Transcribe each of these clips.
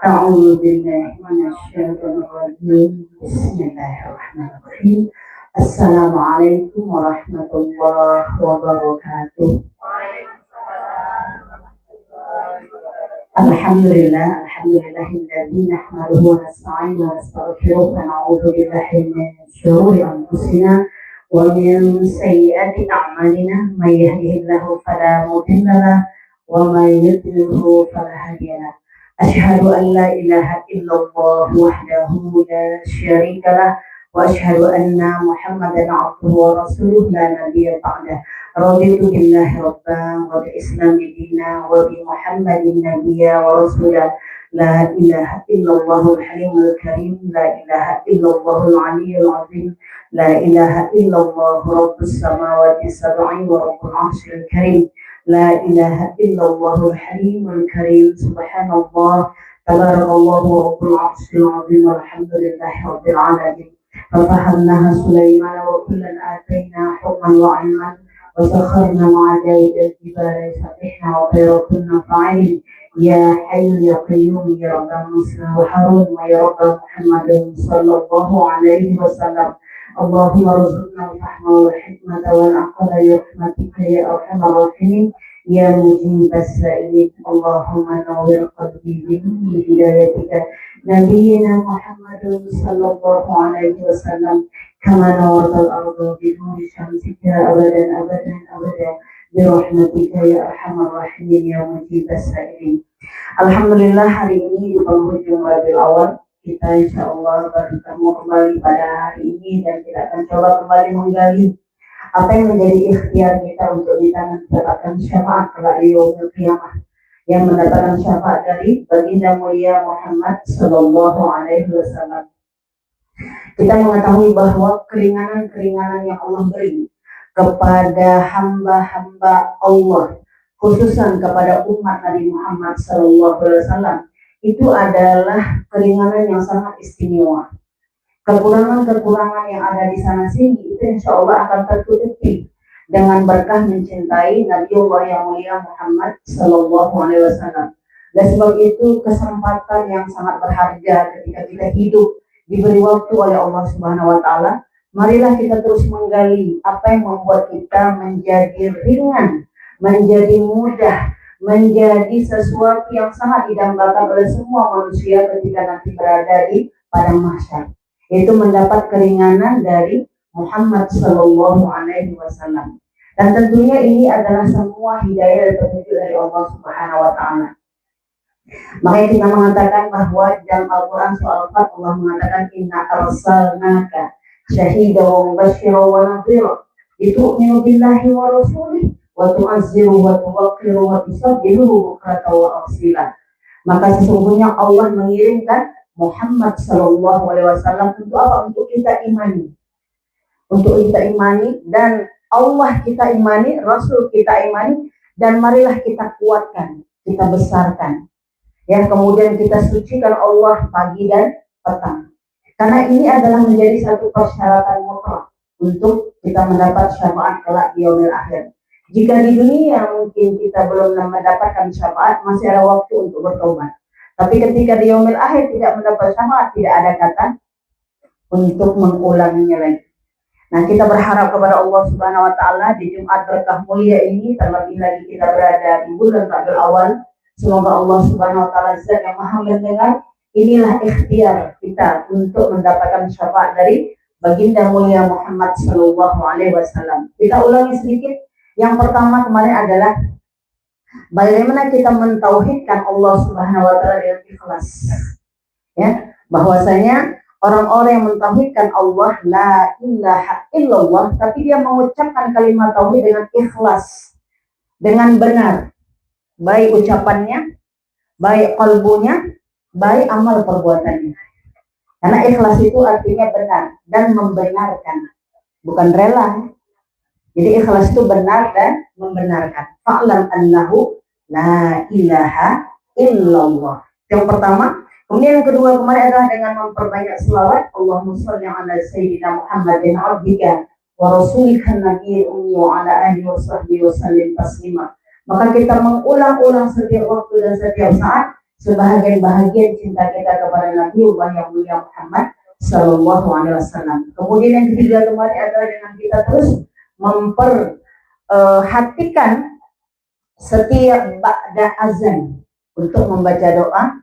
أعوذ بالله من الشيطان الرجيم بسم الله الرحمن الرحيم السلام عليكم ورحمة الله وبركاته. الحمد لله الذي نحمده ونستعينه ونستغفره ونعوذ بالله من شرور أنفسنا ومن سيئات أعمالنا من يهده الله فلا مضل له ومن يضلله فلا هادي له. أشهد أن لا إله إلا الله وحده لا شريك له وأشهد أن محمدا عبده ورسوله لا نبي بعده. رضيت بالله ربا وبالإسلام دينا وبمحمد نبيا ورسولا. لا إله إلا الله الحليم الكريم لا إله إلا الله العلي العظيم لا إله إلا الله رب السماوات السبع ورب العرش الكريم لا إله إلا الله الحليم الكريم سبحان الله تبارك الله رب العرش العظيم والحمد لله رب العالمين. ففهمناها سليمان وكلا آتينا حكما وعلما وسخرنا مع داود الجبال يسبحن وطير كنا فاعلين. يا حي يا قيوم يا رب موسى وهارون ويا رب محمد صلى الله عليه وسلم. اللهم ارزقنا الفهم والحكمة والعقل برحمتك يا أرحم الراحمين يا مجيب السائلين. اللهم نور قلبي بنور هدايتك نبينا محمد صلى الله عليه وسلم كما نورت الأرض بنور شمسك أبدا أبدا أبدا برحمتك يا أرحم الراحمين يا مجيب السائلين. Alhamdulillah hari ini di penghujung Rabiul Awal kita insya Allah bertemu kembali pada hari ini dan kita akan coba kembali menggali apa yang menjadi ikhtiar kita untuk kita mendapatkan syafaat kelak di yaumil qiyamah, yang mendapatkan syafaat dari baginda mulia Muhammad sallallahu alaihi wasallam. Kita mengetahui bahwa keringanan-keringanan yang Allah beri kepada hamba-hamba Allah, khususan kepada umat Nabi Muhammad sallallahu alaihi wasallam, itu adalah keringanan yang sangat istimewa. Kekurangan-kekurangan yang ada di sana sini itu insya Allah akan tertutupi dengan berkah mencintai Nabiullah yang mulia Muhammad sallallahu alaihi wasallam. Dan sebab itu kesempatan yang sangat berharga ketika kita hidup diberi waktu oleh Allah Subhanahu wa taala, marilah kita terus menggali apa yang membuat kita menjadi ringan, menjadi mudah, menjadi sesuatu yang sangat didambakan oleh semua manusia ketika nanti berada di padang mahsyar, yaitu mendapat keringanan dari Muhammad sallallahu alaihi wasallam. Dan tentunya ini adalah semua hidayah dan petunjuk dari Allah Subhanahu wa taala. Makanya kita mengatakan bahwa dalam Al-Quran soal Al-Fat Allah mengatakan inna arsalnaka syahidan wa mubasysyiran wa nadhira litu'minu billahi wa rasulih wa tu'azziru wa tuwaqqiru wa tusabbihuhu bukratan wa asila. Maka sesungguhnya Allah mengirimkan Muhammad sallallahu alaihi wasallam untuk apa? Untuk kita imani. Untuk kita imani dan Allah kita imani, Rasul kita imani, dan marilah kita kuatkan, kita besarkan. Ya, kemudian kita sucikan Allah pagi dan petang. Karena ini adalah menjadi satu persyaratan mutlak untuk kita mendapat syafaat kelak di yaumil akhir. Jika di dunia mungkin kita belum mendapatkan syafaat, masih ada waktu untuk bertobat. Tapi ketika di yaumil akhir tidak mendapat syafaat, tidak ada kata untuk mengulanginya lagi. Nah, kita berharap kepada Allah Subhanahu wa taala di Jumat berkah mulia ini, terlebih lagi kita berada di bulan Rabiul Awal. Semoga Allah Subhanahu wa taala Zat yang Maha mendengar, inilah ikhtiar kita untuk mendapatkan syafaat dari baginda mulia Muhammad sallallahu alaihi wasallam. Kita ulangi sedikit. Yang pertama kemarin adalah bagaimana kita mentauhidkan Allah Subhanahu wa taala dengan ikhlas. Ya, bahwasanya orang-orang yang mentauhidkan Allah la ilaha illallah, tapi dia mengucapkan kalimat tauhid dengan ikhlas, dengan benar, baik ucapannya, baik kalbunya, baik amal perbuatannya. Karena ikhlas itu artinya benar dan membenarkan, bukan rela. Jadi ikhlas itu benar dan membenarkan. Fa'lam annahu la ilaha illallah. Yang pertama. Kemudian yang kedua kemarin adalah dengan memperbanyak selawat. Allahumma shalli ala sayyidina Muhammadin abdika wa rasulika nabiyil ummi wa ala alihi wa sahbihi wa sallim taslima. Maka kita mengulang-ulang setiap waktu dan setiap saat sebahagian-bahagian cinta kita kepada Nabi Allah yang mulia Muhammad Sallallahu Alaihi Wasallam. Kemudian yang ketiga kemarin adalah dengan kita terus memperhatikan setiap ba'da azan untuk membaca doa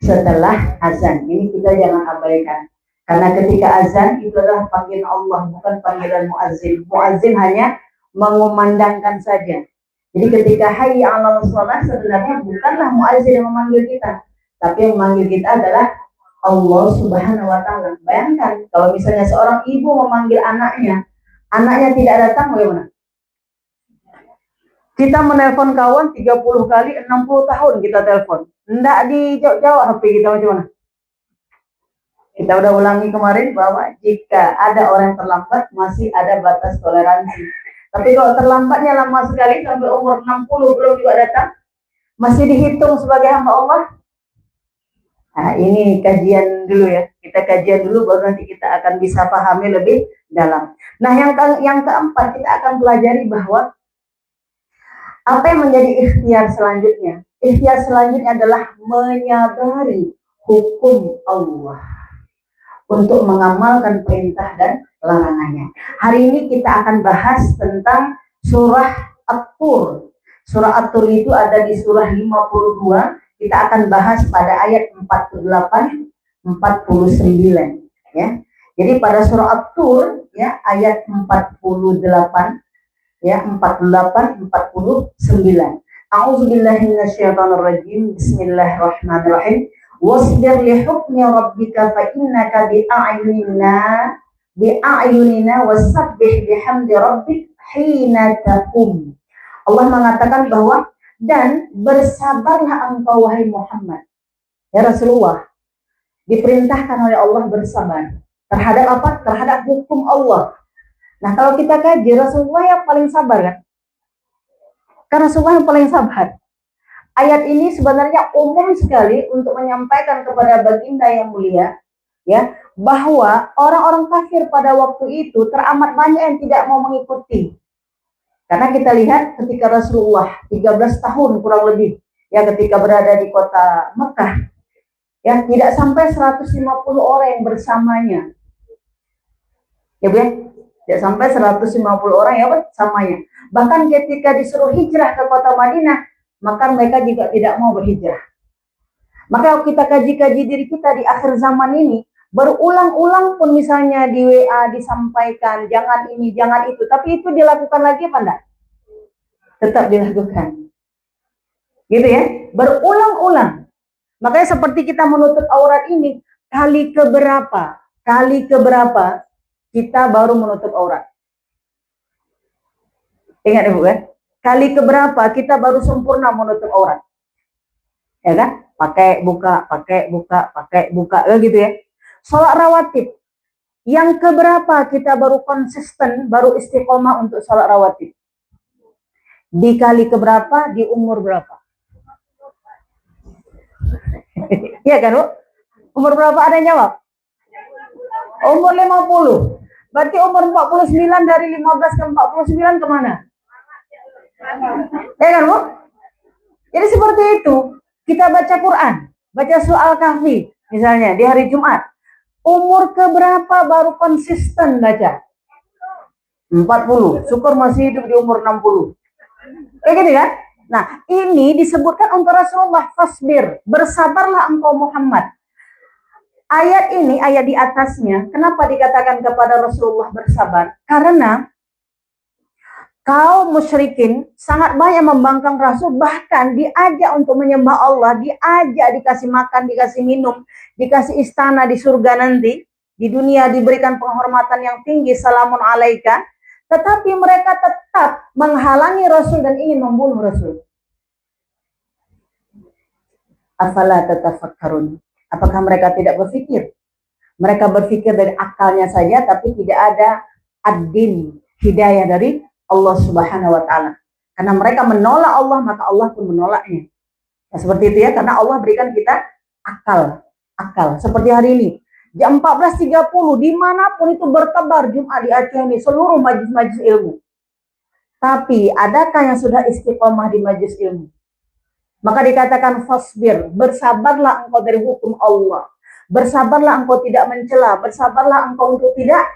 setelah azan. Ini kita jangan abaikan. Karena ketika azan itu adalah panggilan Allah, bukan panggilan muazzin. Muazzin hanya mengumandangkan saja. Jadi ketika hayya 'alal shalah sebenarnya bukanlah muazzin yang memanggil kita, tapi yang memanggil kita adalah Allah Subhanahu wa taala. Bayangkan kalau misalnya seorang ibu memanggil anaknya, anaknya tidak datang bagaimana? Kita menelpon kawan 30 kali, 60 tahun kita telepon. Enggak dijawab HP kita macam mana? Kita udah ulangi kemarin bahwa jika ada orang yang terlambat masih ada batas toleransi. Tapi kalau terlambatnya lama sekali sampai umur 60 belum juga datang, masih dihitung sebagai hamba Allah. Nah, ini kajian dulu ya. Kita kajian dulu baru nanti kita akan bisa pahami lebih dalam. Nah, yang keempat kita akan pelajari bahwa apa yang menjadi ikhtiar selanjutnya? Ikhtiar selanjutnya adalah menyadari hukum Allah untuk mengamalkan perintah dan larangannya. Hari ini kita akan bahas tentang surah At-Tur. Surah At-Tur itu ada di surah 52. Kita akan bahas pada ayat 48, 49 ya. Jadi pada surah At-Tur ya ayat 48 ya 48 49. A'udzubillahi minasyaitonirrajim. Bismillahirrahmanirrahim. Wasbir li hukmi rabbika fa innaka bi'ayunina wasabbih bihamdi rabbik hina taqum. Allah mengatakan bahwa dan bersabarlah engkau wahai Muhammad. Ya Rasulullah diperintahkan oleh Allah bersabar terhadap apa? Terhadap hukum Allah. Nah, kalau kita kaji Rasulullah yang paling sabar kan? Karena Rasulullah yang paling sabar. Ayat ini sebenarnya umum sekali untuk menyampaikan kepada baginda yang mulia ya, bahwa orang-orang kafir pada waktu itu teramat banyak yang tidak mau mengikuti. Karena kita lihat ketika Rasulullah 13 tahun kurang lebih ya ketika berada di kota Mekah ya tidak sampai 150 orang yang bersamanya. Ya Bu ya? Tidak sampai 150 orang ya bersamanya. Bahkan ketika disuruh hijrah ke kota Madinah, maka mereka juga tidak mau berhijrah. Maka kalau kita kaji-kaji diri kita di akhir zaman ini, berulang-ulang pun misalnya di WA disampaikan, jangan ini, jangan itu. Tapi itu dilakukan lagi apa enggak? Tetap dilakukan. Gitu ya, berulang-ulang. Makanya seperti kita menutup aurat ini, kali keberapa kita baru menutup aurat. Ingat ya Bu kan? Kali keberapa kita baru sempurna menutup aurat. Ya kan? Pakai buka, gitu ya. Sholat rawatib. Yang keberapa kita baru konsisten, baru istiqomah untuk sholat rawatib. Di kali keberapa, di umur berapa? Iya kan Bu? Umur berapa ada yang jawab? Umur 50. Berarti umur 49 dari 15 ke 49 kemana? Ya kan Bu? Jadi seperti itu. Kita baca Quran, baca surah Al-Kahfi misalnya di hari Jumat. Umur keberapa baru konsisten baca? 40. Syukur masih hidup di umur 60. Kayak gitu kan? Nah, ini disebutkan untuk Rasulullah, fasbir, bersabarlah engkau Muhammad. Ayat ini, ayat di atasnya, kenapa dikatakan kepada Rasulullah bersabar? Karena kaum musyrikin sangat banyak membangkang Rasul, bahkan diajak untuk menyembah Allah, diajak dikasih makan, dikasih minum, dikasih istana di surga nanti, di dunia diberikan penghormatan yang tinggi, salamun alaika, tetapi mereka tetap menghalangi Rasul dan ingin membunuh Rasul. Afala tatafakkarun. Apakah mereka tidak berpikir? Mereka berpikir dari akalnya saja, tapi tidak ada ad-din, hidayah dari Allah Subhanahu wa taala. Karena mereka menolak Allah, maka Allah pun menolaknya. Nah, seperti itu ya, karena Allah berikan kita akal. Seperti hari ini, jam 14.30 dimanapun itu bertebar Jumat di Aceh ini, seluruh majlis-majlis ilmu. Tapi adakah yang sudah istiqomah di majlis ilmu? Maka dikatakan fasbir, bersabarlah engkau dari hukum Allah. Bersabarlah engkau tidak mencela, bersabarlah engkau untuk tidak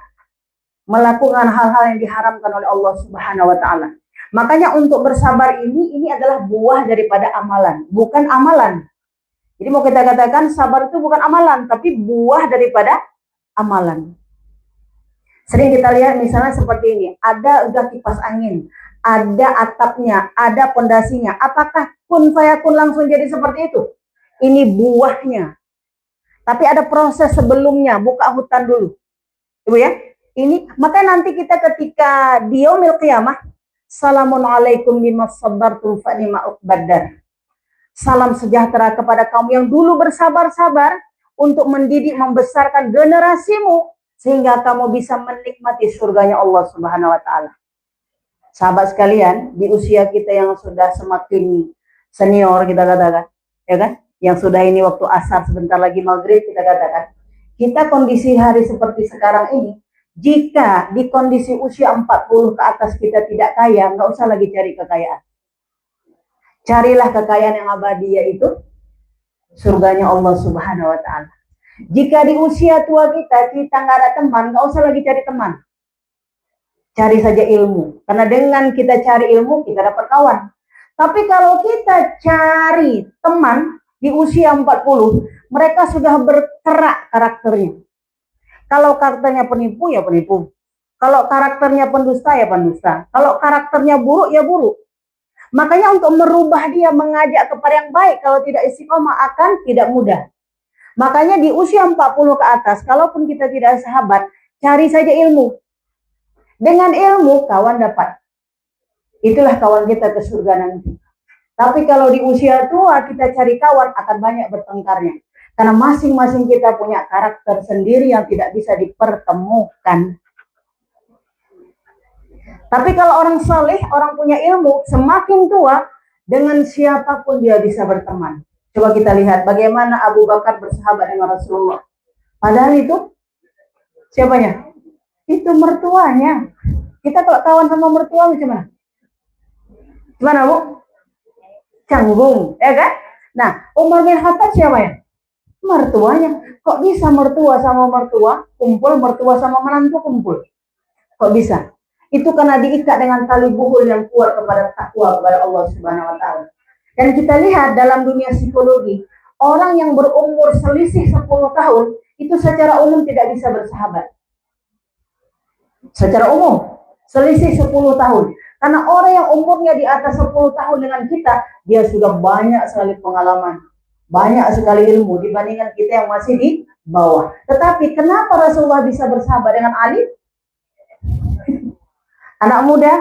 melakukan hal-hal yang diharamkan oleh Allah Subhanahu wa taala. Makanya untuk bersabar ini adalah buah daripada amalan, bukan amalan. Jadi mau kita katakan sabar itu bukan amalan, tapi buah daripada amalan. Sering kita lihat misalnya seperti ini, ada udah kipas angin, ada atapnya, ada pondasinya. Apakah kun fayakun langsung jadi seperti itu? Ini buahnya. Tapi ada proses sebelumnya, buka hutan dulu. Ibu ya, ini maka nanti kita ketika di yaumil qiyamah, Assalamualaikum bima sabartum fa ni'ma uqbadar. Salam sejahtera kepada kamu yang dulu bersabar-sabar untuk mendidik membesarkan generasimu sehingga kamu bisa menikmati surganya Allah Subhanahu wa taala. Sahabat sekalian, di usia kita yang sudah semakin senior kita katakan, ya kan? Yang sudah ini waktu asar sebentar lagi maghrib kita katakan, kita kondisi hari seperti sekarang ini, jika di kondisi usia 40 ke atas kita tidak kaya, nggak usah lagi cari kekayaan. Carilah kekayaan yang abadi, yaitu surganya Allah Subhanahu wa taala. Jika di usia tua kita nggak ada teman, nggak usah lagi cari teman. Cari saja ilmu. Karena dengan kita cari ilmu, kita dapat kawan. Tapi kalau kita cari teman di usia 40, mereka sudah berkerak karakternya. Kalau karakternya penipu, ya penipu. Kalau karakternya pendusta, ya pendusta. Kalau karakternya buruk, ya buruk. Makanya untuk merubah dia mengajak kepada yang baik, kalau tidak istiqomah akan tidak mudah. Makanya di usia 40 ke atas, kalaupun kita tidak sahabat, cari saja ilmu. Dengan ilmu, kawan dapat. Itulah kawan kita ke surga nanti. Tapi kalau di usia tua kita cari kawan, akan banyak bertengkarnya. Karena masing-masing kita punya karakter sendiri yang tidak bisa dipertemukan. Tapi kalau orang saleh, orang punya ilmu, semakin tua, dengan siapapun dia bisa berteman. Coba kita lihat bagaimana Abu Bakar bersahabat dengan Rasulullah. Padahal itu, siapanya? Itu mertuanya. Kita kalau kawan sama mertua macam mana? Gimana Bu? Canggung, ya kan? Nah, Umar bin Khattab siapa ya? Mertuanya. Kok bisa mertua sama mertua kumpul, mertua sama menantu kumpul? Kok bisa? Itu karena diikat dengan tali buhul yang kuat kepada takwa kepada Allah Subhanahu wa taala. Dan kita lihat dalam dunia psikologi, orang yang berumur selisih 10 tahun itu secara umum tidak bisa bersahabat. Secara umum, selisih 10 tahun. Karena orang yang umurnya di atas 10 tahun dengan kita, dia sudah banyak sekali pengalaman, banyak sekali ilmu dibandingkan kita yang masih di bawah. Tetapi kenapa Rasulullah bisa bersahabat dengan Ali? Anak muda.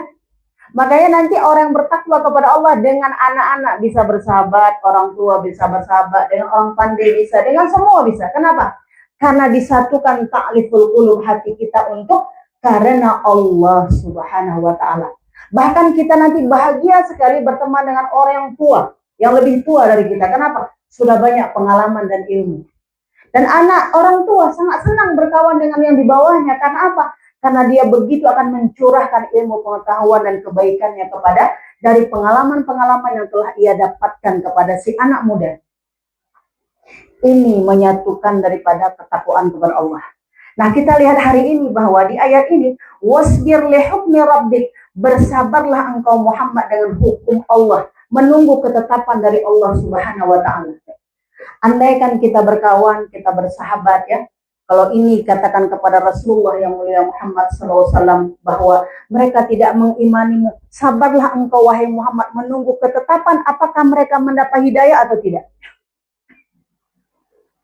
Makanya nanti orang yang bertakwa kepada Allah dengan anak-anak bisa bersahabat, orang tua bisa bersahabat, dengan orang pandai bisa, dengan semua bisa. Kenapa? Karena disatukan ta'liful qulub, hati kita untuk karena Allah Subhanahu wa taala. Bahkan kita nanti bahagia sekali berteman dengan orang yang tua, yang lebih tua dari kita. Kenapa? Sudah banyak pengalaman dan ilmu. Dan anak orang tua sangat senang berkawan dengan yang di bawahnya. Karena apa? Karena dia begitu akan mencurahkan ilmu pengetahuan dan kebaikannya kepada dari pengalaman-pengalaman yang telah ia dapatkan kepada si anak muda. Ini menyatukan daripada ketakwaan kepada Allah. Nah, kita lihat hari ini bahwa di ayat ini, wasbir li hukmi rabbik, bersabarlah engkau Muhammad dengan hukum Allah, menunggu ketetapan dari Allah Subhanahu wa taala. Andaikan kita berkawan, kita bersahabat ya. Kalau ini katakan kepada Rasulullah yang mulia Muhammad SAW bahwa mereka tidak mengimanimu, sabarlah engkau wahai Muhammad menunggu ketetapan apakah mereka mendapat hidayah atau tidak.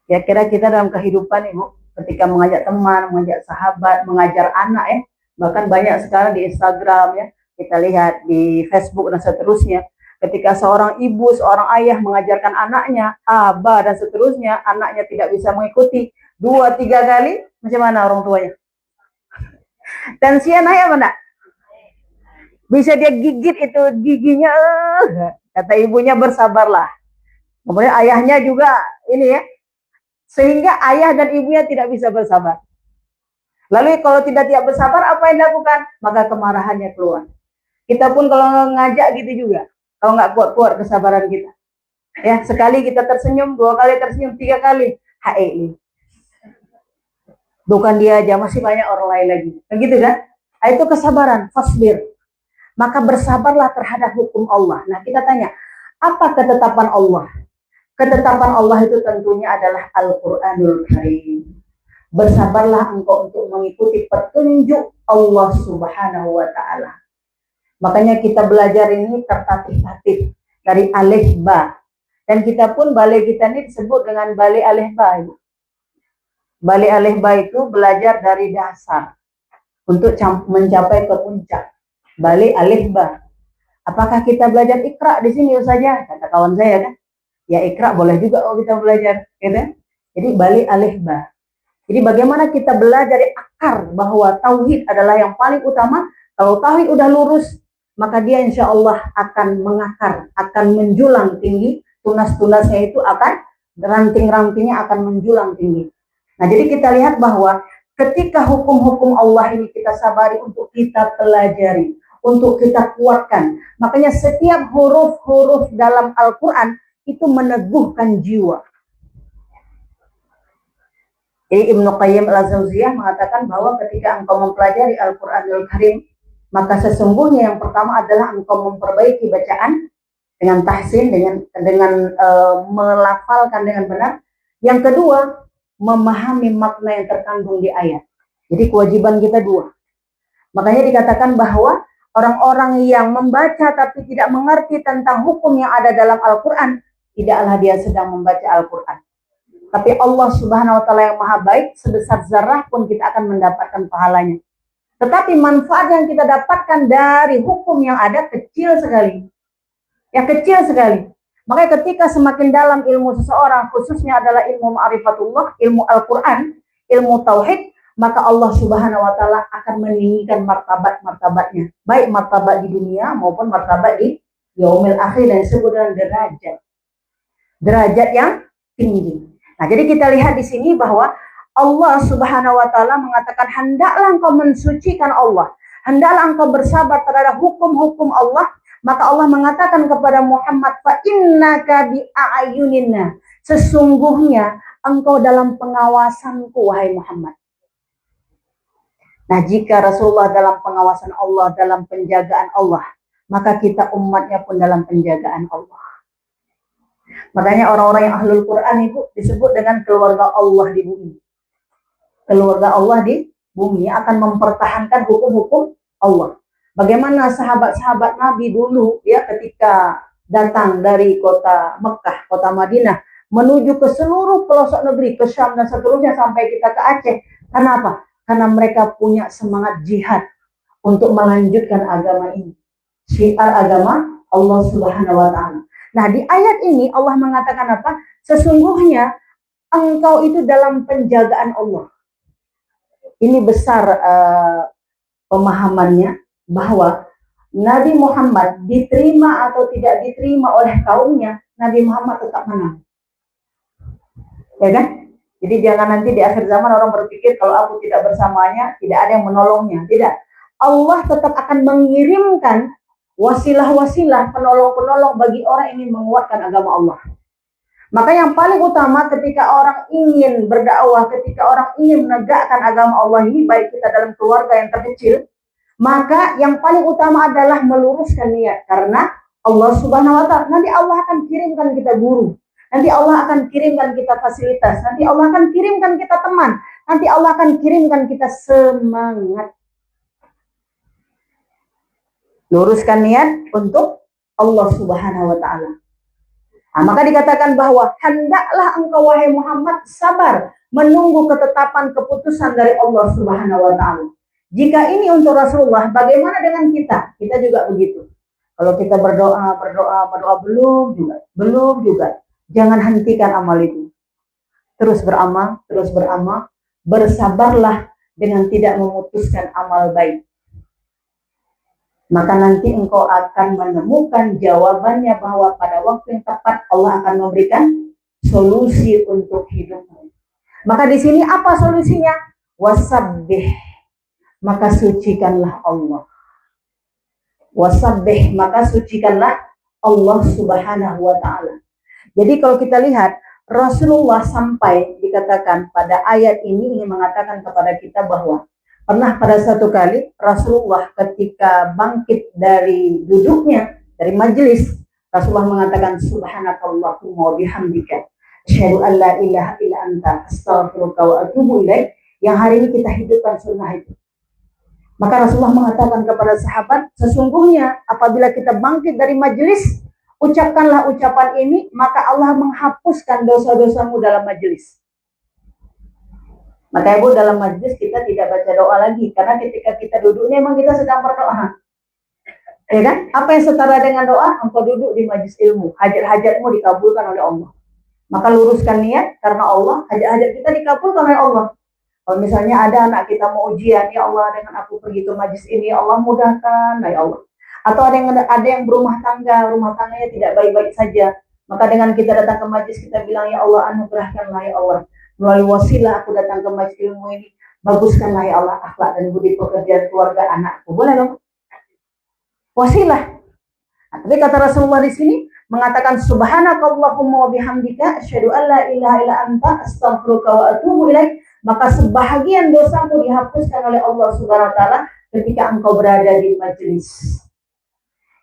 Ya kira kita dalam kehidupan Ibu, ketika mengajak teman, mengajak sahabat, mengajar anak ya, bahkan banyak sekarang di Instagram ya, kita lihat di Facebook dan seterusnya. Ketika seorang ibu, seorang ayah mengajarkan anaknya, abah dan seterusnya, anaknya tidak bisa mengikuti 2-3 kali, macam mana orang tuanya? Tensinya naik apa enggak? Bisa dia gigit itu giginya, kata ibunya bersabarlah. Kemudian ayahnya juga ini ya, sehingga ayah dan ibunya tidak bisa bersabar. Lalu kalau tidak bersabar, apa yang dilakukan? Maka kemarahannya keluar. Kita pun kalau ngajak gitu juga, kalau nggak kuat-kuat kesabaran kita. Ya, sekali kita tersenyum, 2 kali tersenyum, 3 kali. Hai. Bukan dia aja, masih banyak orang lain lagi. Begitu kan? Nah, itu kesabaran, fasbir. Maka bersabarlah terhadap hukum Allah. Nah, kita tanya, apa ketetapan Allah? Ketetapan Allah itu tentunya adalah Al-Quranul Karim. Bersabarlah engkau untuk mengikuti petunjuk Allah Subhanahu wa Ta'ala. Makanya kita belajar ini tertatih-tatih dari alif ba. Dan kita pun balai kita ini disebut dengan balai alif ba. Balai alif ba itu belajar dari dasar untuk mencapai ke puncak. Balai alif ba. Apakah kita belajar ikra di sini saja? Kata kawan saya kan. Ya ikra boleh juga kalau kita belajar, gitu. Jadi balai alif ba. Jadi bagaimana kita belajar dari akar bahwa tauhid adalah yang paling utama. Kalau tauhid udah lurus, maka dia insya Allah akan mengakar, akan menjulang tinggi. Tunas-tunasnya itu akan, ranting-rantingnya akan menjulang tinggi. Nah, jadi kita lihat bahwa ketika hukum-hukum Allah ini kita sabari untuk kita pelajari, untuk kita kuatkan. Makanya setiap huruf-huruf dalam Al-Quran itu meneguhkan jiwa. Jadi Ibnu Qayyim al-Jauziyah mengatakan bahwa ketika engkau mempelajari Al-Quranul Karim, maka sesungguhnya yang pertama adalah engkau memperbaiki bacaan dengan tahsin, dengan melafalkan dengan benar. Yang kedua, memahami makna yang terkandung di ayat. Jadi kewajiban kita 2. Makanya dikatakan bahwa orang-orang yang membaca tapi tidak mengerti tentang hukum yang ada dalam Al-Quran, tidaklah dia sedang membaca Al-Quran. Tapi Allah Subhanahu wa Ta'ala yang maha baik, sebesar zarah pun kita akan mendapatkan pahalanya. Tetapi manfaat yang kita dapatkan dari hukum yang ada kecil sekali. Ya, kecil sekali. Makanya ketika semakin dalam ilmu seseorang, khususnya adalah ilmu ma'rifatullah, ilmu Al-Quran, ilmu tauhid, maka Allah Subhanahu wa Ta'ala akan meninggikan martabat-martabatnya. Baik martabat di dunia maupun martabat di yaumil akhir, dan disebut dengan derajat. Derajat yang tinggi. Nah, jadi kita lihat di sini bahwa Allah Subhanahu wa Ta'ala mengatakan, hendaklah engkau mensucikan Allah, hendaklah engkau bersabar terhadap hukum-hukum Allah. Maka Allah mengatakan kepada Muhammad, fa innaka bi a'yunina, sesungguhnya engkau dalam pengawasanku wahai Muhammad. Nah, jika Rasulullah dalam pengawasan Allah, dalam penjagaan Allah, maka kita umatnya pun dalam penjagaan Allah. Makanya orang-orang yang ahlul Quran itu disebut dengan keluarga Allah di bumi. Keluarga Allah di bumi akan mempertahankan hukum-hukum Allah. Bagaimana sahabat-sahabat Nabi dulu ya, ketika datang dari kota Mekah, kota Madinah, menuju ke seluruh pelosok negeri, ke Syam dan seterusnya sampai kita ke Aceh. Kenapa? Karena mereka punya semangat jihad untuk melanjutkan agama ini. Syiar agama Allah Subhanahu wa Ta'ala. Nah, di ayat ini Allah mengatakan apa? Sesungguhnya engkau itu dalam penjagaan Allah. Ini besar pemahamannya bahwa Nabi Muhammad diterima atau tidak diterima oleh kaumnya, Nabi Muhammad tetap menang. Ya kan? Jadi jangan nanti di akhir zaman orang berpikir kalau aku tidak bersamanya, tidak ada yang menolongnya. Tidak. Allah tetap akan mengirimkan wasilah-wasilah, penolong-penolong bagi orang yang ingin menguatkan agama Allah. Maka yang paling utama ketika orang ingin berdakwah, ketika orang ingin menegakkan agama Allah ini, baik kita dalam keluarga yang terkecil, maka yang paling utama adalah meluruskan niat. Karena Allah Subhanahu wa Ta'ala, nanti Allah akan kirimkan kita guru, nanti Allah akan kirimkan kita fasilitas, nanti Allah akan kirimkan kita teman, nanti Allah akan kirimkan kita semangat. Luruskan niat untuk Allah Subhanahu wa Ta'ala. Nah, maka dikatakan bahwa hendaklah engkau wahai Muhammad sabar menunggu ketetapan keputusan dari Allah Subhanahu wa Ta'ala. Jika ini untuk Rasulullah, bagaimana dengan kita? Kita juga begitu. Kalau kita berdoa belum juga. Jangan hentikan amal itu. Terus beramal, bersabarlah dengan tidak memutuskan amal baik. Maka nanti engkau akan menemukan jawabannya bahwa pada waktu yang tepat Allah akan memberikan solusi untuk hidupmu. Maka di sini apa solusinya? Wasabbih, maka sucikanlah Allah. Wasabbih, maka sucikanlah Allah Subhanahu wa Ta'ala. Jadi kalau kita lihat, Rasulullah sampai dikatakan pada ayat ini ingin mengatakan kepada kita bahwa pernah pada satu kali Rasulullah ketika bangkit dari duduknya, dari majelis, Rasulullah mengatakan subhanakallahumma wa bihamdika asyhadu an la ilaha illa anta astaghfiruka wa atubu ilaik, yang hari ini kita hidupkan sunnah itu. Maka Rasulullah mengatakan kepada sahabat, sesungguhnya apabila kita bangkit dari majelis, ucapkanlah ucapan ini, maka Allah menghapuskan dosa-dosamu dalam majelis. Maka Ibu, dalam majelis kita tidak baca doa lagi, karena ketika kita duduknya memang kita sedang berdoa. Ya kan? Apa yang setara dengan doa? Engkau duduk di majelis ilmu, hajat-hajatmu dikabulkan oleh Allah. Maka luruskan niat karena Allah, hajat-hajat kita dikabulkan oleh Allah. Kalau misalnya ada anak kita mau ujian, ya Allah dengan aku pergi ke majelis ini, ya Allah mudahkan, ya Allah. Atau ada yang berumah tangganya tidak baik-baik saja, maka dengan kita datang ke majelis kita bilang, ya Allah anugerahkanlah ya Allah, melalui wasilah aku datang ke majelis ilmu ini, baguskanlah ya Allah akhlak dan budi pekerjaan keluarga anakku. Boleh dong? Wasilah. Nah, tapi kata Rasulullah di sini mengatakan subhanakallahumma wa bihamdika asyhadu an la ilaha illa anta astaghfiruka wa atubu ilaik, maka sebahagian dosamu dihapuskan oleh Allah Subhanahu wa taala ketika engkau berada di majelis.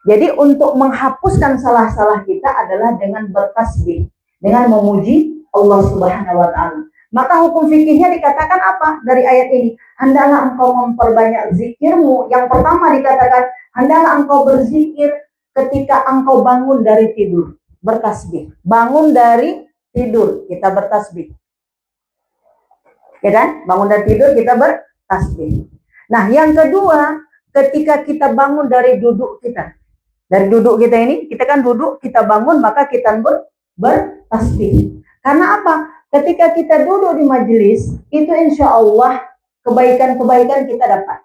Jadi untuk menghapuskan salah-salah kita adalah dengan bertasbih, dengan memuji Allah Subhanahu wa taala. Maka hukum fikihnya dikatakan apa dari ayat ini? Hendaklah engkau memperbanyak zikirmu. Yang pertama dikatakan, hendaklah engkau berzikir ketika engkau bangun dari tidur, bertasbih. Bangun dari tidur, kita bertasbih. Ya kan? Bangun dari tidur kita bertasbih. Nah, yang kedua, ketika kita bangun dari duduk kita. Dari duduk kita ini, kita kan duduk, kita bangun, maka kita bertasbih. Karena apa? Ketika kita duduk di majelis, itu insya Allah kebaikan-kebaikan kita dapat.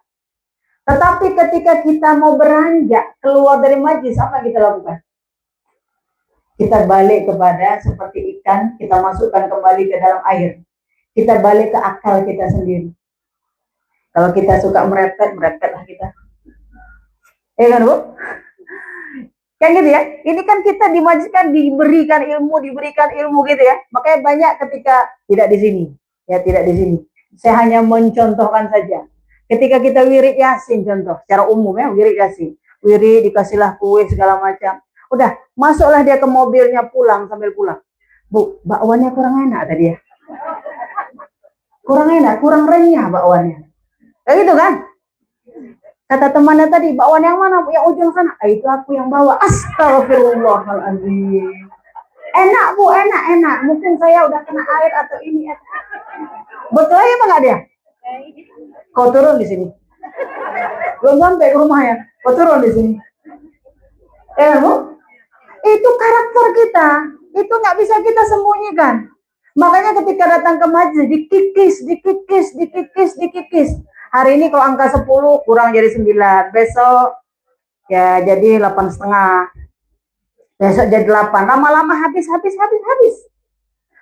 Tetapi ketika kita mau beranjak keluar dari majelis, apa yang kita lakukan? Kita balik kepada seperti ikan, kita masukkan kembali ke dalam air. Kita balik ke akal kita sendiri. Kalau kita suka merepetlah kita. Kan Bu? Kan gitu ya. Ini kan kita di majelis kan diberikan ilmu gitu ya. Makanya banyak ketika tidak di sini, ya tidak di sini. Saya hanya mencontohkan saja. Ketika kita wirid yasin contoh, secara umum ya wirid yasin. Wirid dikasihlah kue segala macam. Udah, masuklah dia ke mobilnya pulang sambil pulang. Bu, bakwannya kurang enak tadi ya. Kurang enak, kurang renyah bakwannya. Kayak gitu kan? Kata temannya tadi, bakwan yang mana? Yang ujung sana. Itu aku yang bawa. Astagfirullahaladzim. Enak Bu, enak. Mungkin saya udah kena air atau ini. Betul ya nggak dia? Kau turun di sini. Belum sampai ke rumahnya. Kau turun di sini. Bu? Itu karakter kita. Itu nggak bisa kita sembunyikan. Makanya ketika datang ke majelis dikikis. Hari ini kalau angka 10 kurang jadi 9. Besok ya jadi 8,5. Besok jadi 8. Lama-lama habis.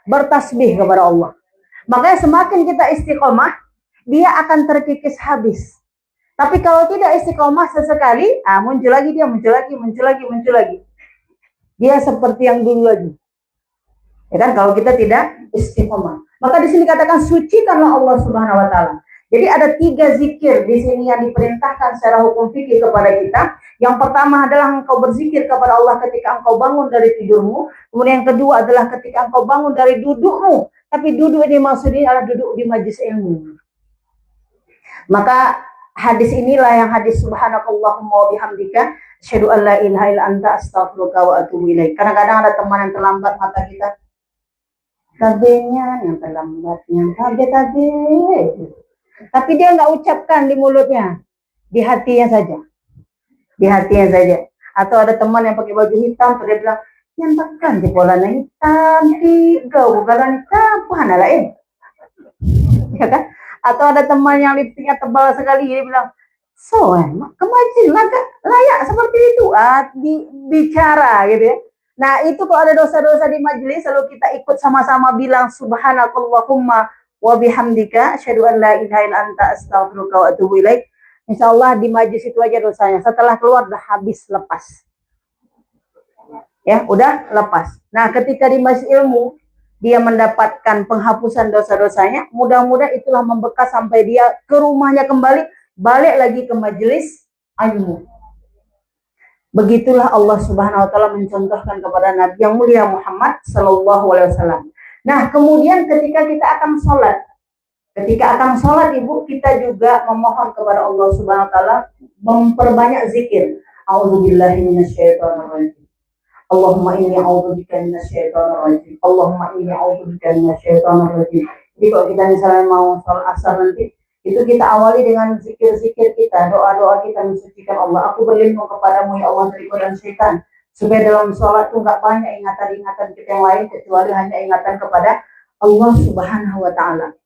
Bertasbih kepada Allah. Makanya semakin kita istiqomah, dia akan terkikis habis. Tapi kalau tidak istiqomah sesekali, muncul lagi. Dia seperti yang dulu lagi. Ya kan, kalau kita tidak istiqomah. Maka di sini katakan sucikanlah Allah Subhanahu wa taala. Jadi ada 3 zikir di sini yang diperintahkan secara hukum fikih kepada kita. Yang pertama adalah engkau berzikir kepada Allah ketika engkau bangun dari tidurmu. Kemudian yang kedua adalah ketika engkau bangun dari dudukmu. Tapi duduk ini maksudnya adalah duduk di majelis ilmu. Maka hadis inilah yang hadis subhanakallahumma wa bihamdika asyhadu an la ilaha illa anta astaghfiruka wa atubu ilaik. Kadang-kadang ada teman yang terlambat mata kita. Tabenya yang terlambatnya, tabe. Tapi dia nggak ucapkan di mulutnya, di hatinya saja. Atau ada teman yang pakai baju hitam, dia bilang, nyantakan jempolnya hitam, 3 bukalan hitam, mana lain? Ya kan? Atau ada teman yang lipstiknya tebal sekali, dia bilang, kemajuan layak seperti itu, bicara gitu ya. Nah itu kalau ada dosa-dosa di majelis, lalu kita ikut sama-sama bilang subhanakallahumma wa bihamdika asyhadu an la ilaha illa anta astaghfiruka wa atubu ilaik. Insyaallah di majelis itu aja dosanya. Setelah keluar dah habis lepas. Ya, udah lepas. Nah, ketika di majelis ilmu dia mendapatkan penghapusan dosa-dosanya, mudah-mudahan itulah membekas sampai dia ke rumahnya kembali, balik lagi ke majelis ilmu. Begitulah Allah Subhanahu wa taala mencontohkan kepada Nabi yang mulia Muhammad sallallahu alaihi wasallam. Nah, kemudian ketika kita akan sholat, Ibu, kita juga memohon kepada Allah Subhanahu wa taala memperbanyak zikir. A'udzubillahi minasyaitonirrajim. Allahumma inni a'udzubika minasyaitonirrajim. Allahumma inni a'udzubika minasyaitonirrajim. Jadi kalau kita misalnya mau sholat asar nanti, itu kita awali dengan zikir-zikir kita, doa-doa kita mensucikan Allah. Aku berlindung kepadamu ya Allah dari godaan setan. Supaya dalam sholat itu nggak banyak ingatan-ingatan kita yang lain, kecuali hanya ingatan kepada Allah Subhanahu wa taala.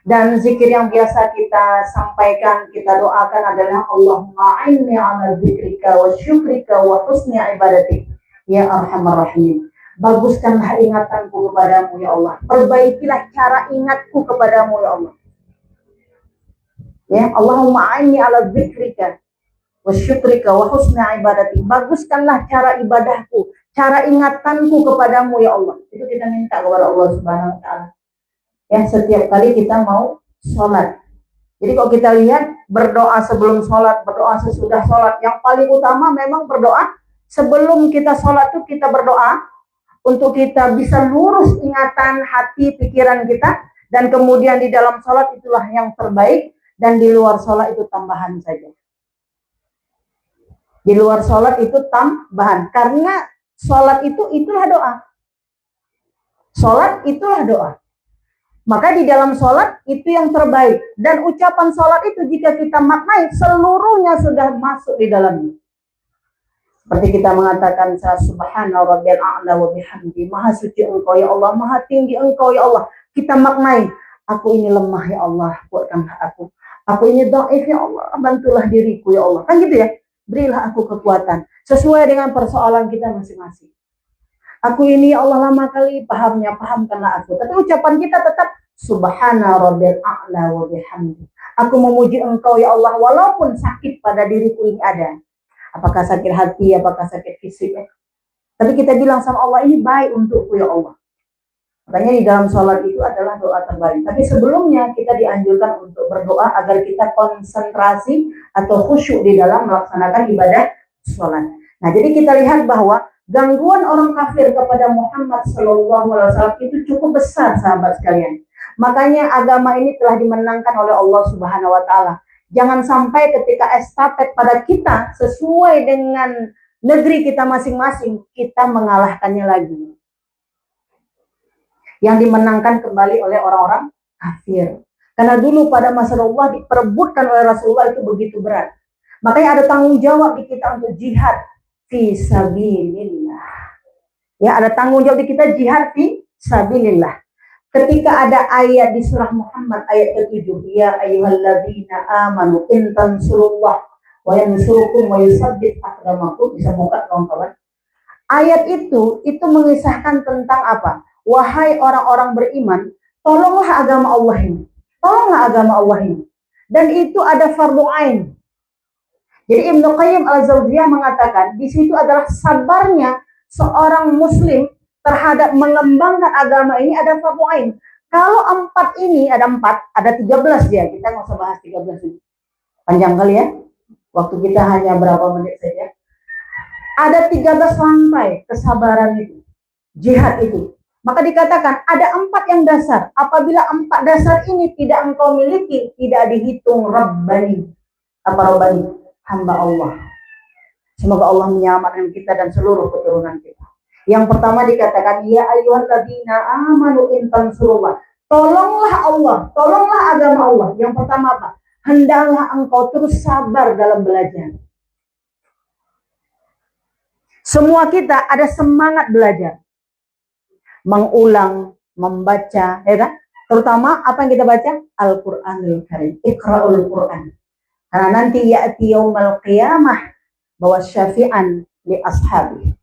Dan zikir yang biasa kita sampaikan, kita doakan adalah Allahumma inni ala dzikrika wa syukrika wa husni ibadatik ya arhamar rahimin. Baguskanlah ingatanku kepadamu ya Allah. Perbaikilah cara ingatku kepadamu ya Allah. Ya, Allahumma inni ala dzikrika wa syukrika wa husni ibadatik. Baguskanlah cara ibadahku, cara ingatanku kepadamu ya Allah. Itu kita minta kepada Allah Subhanahu wa taala. Ya, setiap kali kita mau sholat. Jadi kalau kita lihat berdoa sebelum sholat, berdoa sesudah sholat, yang paling utama memang berdoa sebelum kita sholat tuh kita berdoa untuk kita bisa lurus ingatan hati pikiran kita, dan kemudian di dalam sholat itulah yang terbaik, dan di luar sholat itu tambahan saja. Di luar sholat itu tambahan, karena sholat itulah doa. Sholat itulah doa. Maka di dalam sholat itu yang terbaik. Dan ucapan sholat itu jika kita maknai, seluruhnya sudah masuk di dalamnya. Seperti kita mengatakan, Subhana rabbiyal a'la wa bihamdi, maha suci engkau ya Allah, maha tinggi engkau ya Allah. Kita maknai, aku ini lemah ya Allah, kuatkanlah aku. Aku ini dhaif ya Allah, bantulah diriku ya Allah. Kan gitu ya, berilah aku kekuatan sesuai dengan persoalan kita masing-masing. Aku ini ya Allah lama kali pahamnya, pahamkanlah aku. Tapi ucapan kita tetap Subhana rabbiyal a'la wa bihamdi. Aku memuji engkau ya Allah walaupun sakit pada diriku ini ada. Apakah sakit hati, apakah sakit fisik ya. Tapi kita bilang sama Allah, ini baik untukku ya Allah. Makanya di dalam sholat itu adalah doa terbaik. Tapi sebelumnya kita dianjurkan untuk berdoa agar kita konsentrasi atau khusyuk di dalam melaksanakan ibadah sholat. Nah, jadi kita lihat bahwa gangguan orang kafir kepada Muhammad SAW itu cukup besar, sahabat sekalian. Makanya agama ini telah dimenangkan oleh Allah Subhanahu wa taala. Jangan sampai ketika estafet pada kita sesuai dengan negeri kita masing-masing, kita mengalahkannya lagi. Yang dimenangkan kembali oleh orang-orang kafir. Karena dulu pada masa Rasulullah diperebutkan oleh Rasulullah itu begitu berat. Makanya ada tanggung jawab di kita untuk jihad fi sabilillah. Ya, ada tanggung jawab di kita jihad fi sabilillah. Ketika ada ayat di surah Muhammad ayat ke-7, ya ayyuhalladzina amanu in tansurullah wa yansurukum wa yusabbit aqdamakum, bisa buka kawan-kawan. Ayat itu mengisahkan tentang apa? Wahai orang-orang beriman, tolonglah agama Allah ini. Tolonglah agama Allah ini. Dan itu ada fardu ain. Jadi Ibnu Qayyim al-Jauziyah mengatakan di situ adalah sabarnya seorang muslim terhadap mengembangkan agama ini ada fardu ain. Kalau empat ini ada 13 dia. Kita nggak usah bahas 13 ini. Panjang kali ya. Waktu kita hanya berapa menit saja. Ada 13 lantai kesabaran itu. Jihad itu. Maka dikatakan ada 4 yang dasar. Apabila 4 dasar ini tidak engkau miliki, tidak dihitung Rabbani. Apa Rabbani? Hamba Allah. Semoga Allah menyelamatkan kita dan seluruh keturunan kita. Yang pertama dikatakan, ya ayyuhalladzina amanu in tansurullah. Tolonglah Allah, tolonglah agama Allah. Yang pertama apa? Hendaklah engkau terus sabar dalam belajar. Semua kita ada semangat belajar. Mengulang, membaca, ya kan? Terutama apa yang kita baca? Al-Qur'anul Karim. Iqra'ul Qur'an. Karena nanti ya'ti yaumul qiyamah bahwa syafi'an li ashabi.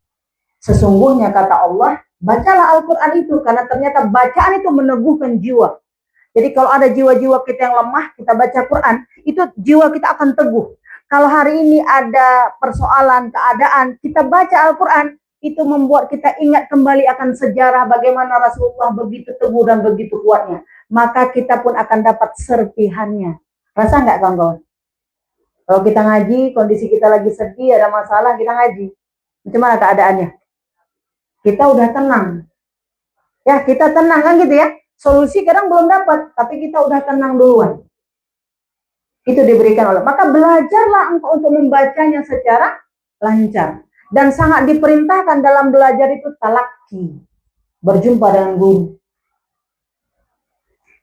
Sesungguhnya kata Allah, bacalah Al-Qur'an itu karena ternyata bacaan itu meneguhkan jiwa. Jadi kalau ada jiwa-jiwa kita yang lemah, kita baca Quran, itu jiwa kita akan teguh. Kalau hari ini ada persoalan, keadaan, kita baca Al-Quran, itu membuat kita ingat kembali akan sejarah bagaimana Rasulullah begitu teguh dan begitu kuatnya. Maka kita pun akan dapat serpihannya. Rasa nggak kawan-kawan? Kalau kita ngaji, kondisi kita lagi sedih, ada masalah, kita ngaji. Gimana keadaannya? Kita udah tenang. Ya, kita tenang kan gitu ya. Solusi kadang belum dapat, tapi kita udah tenang duluan. Itu diberikan oleh. Maka belajarlah engkau untuk membacanya secara lancar. Dan sangat diperintahkan dalam belajar itu talaki. Berjumpa dengan guru.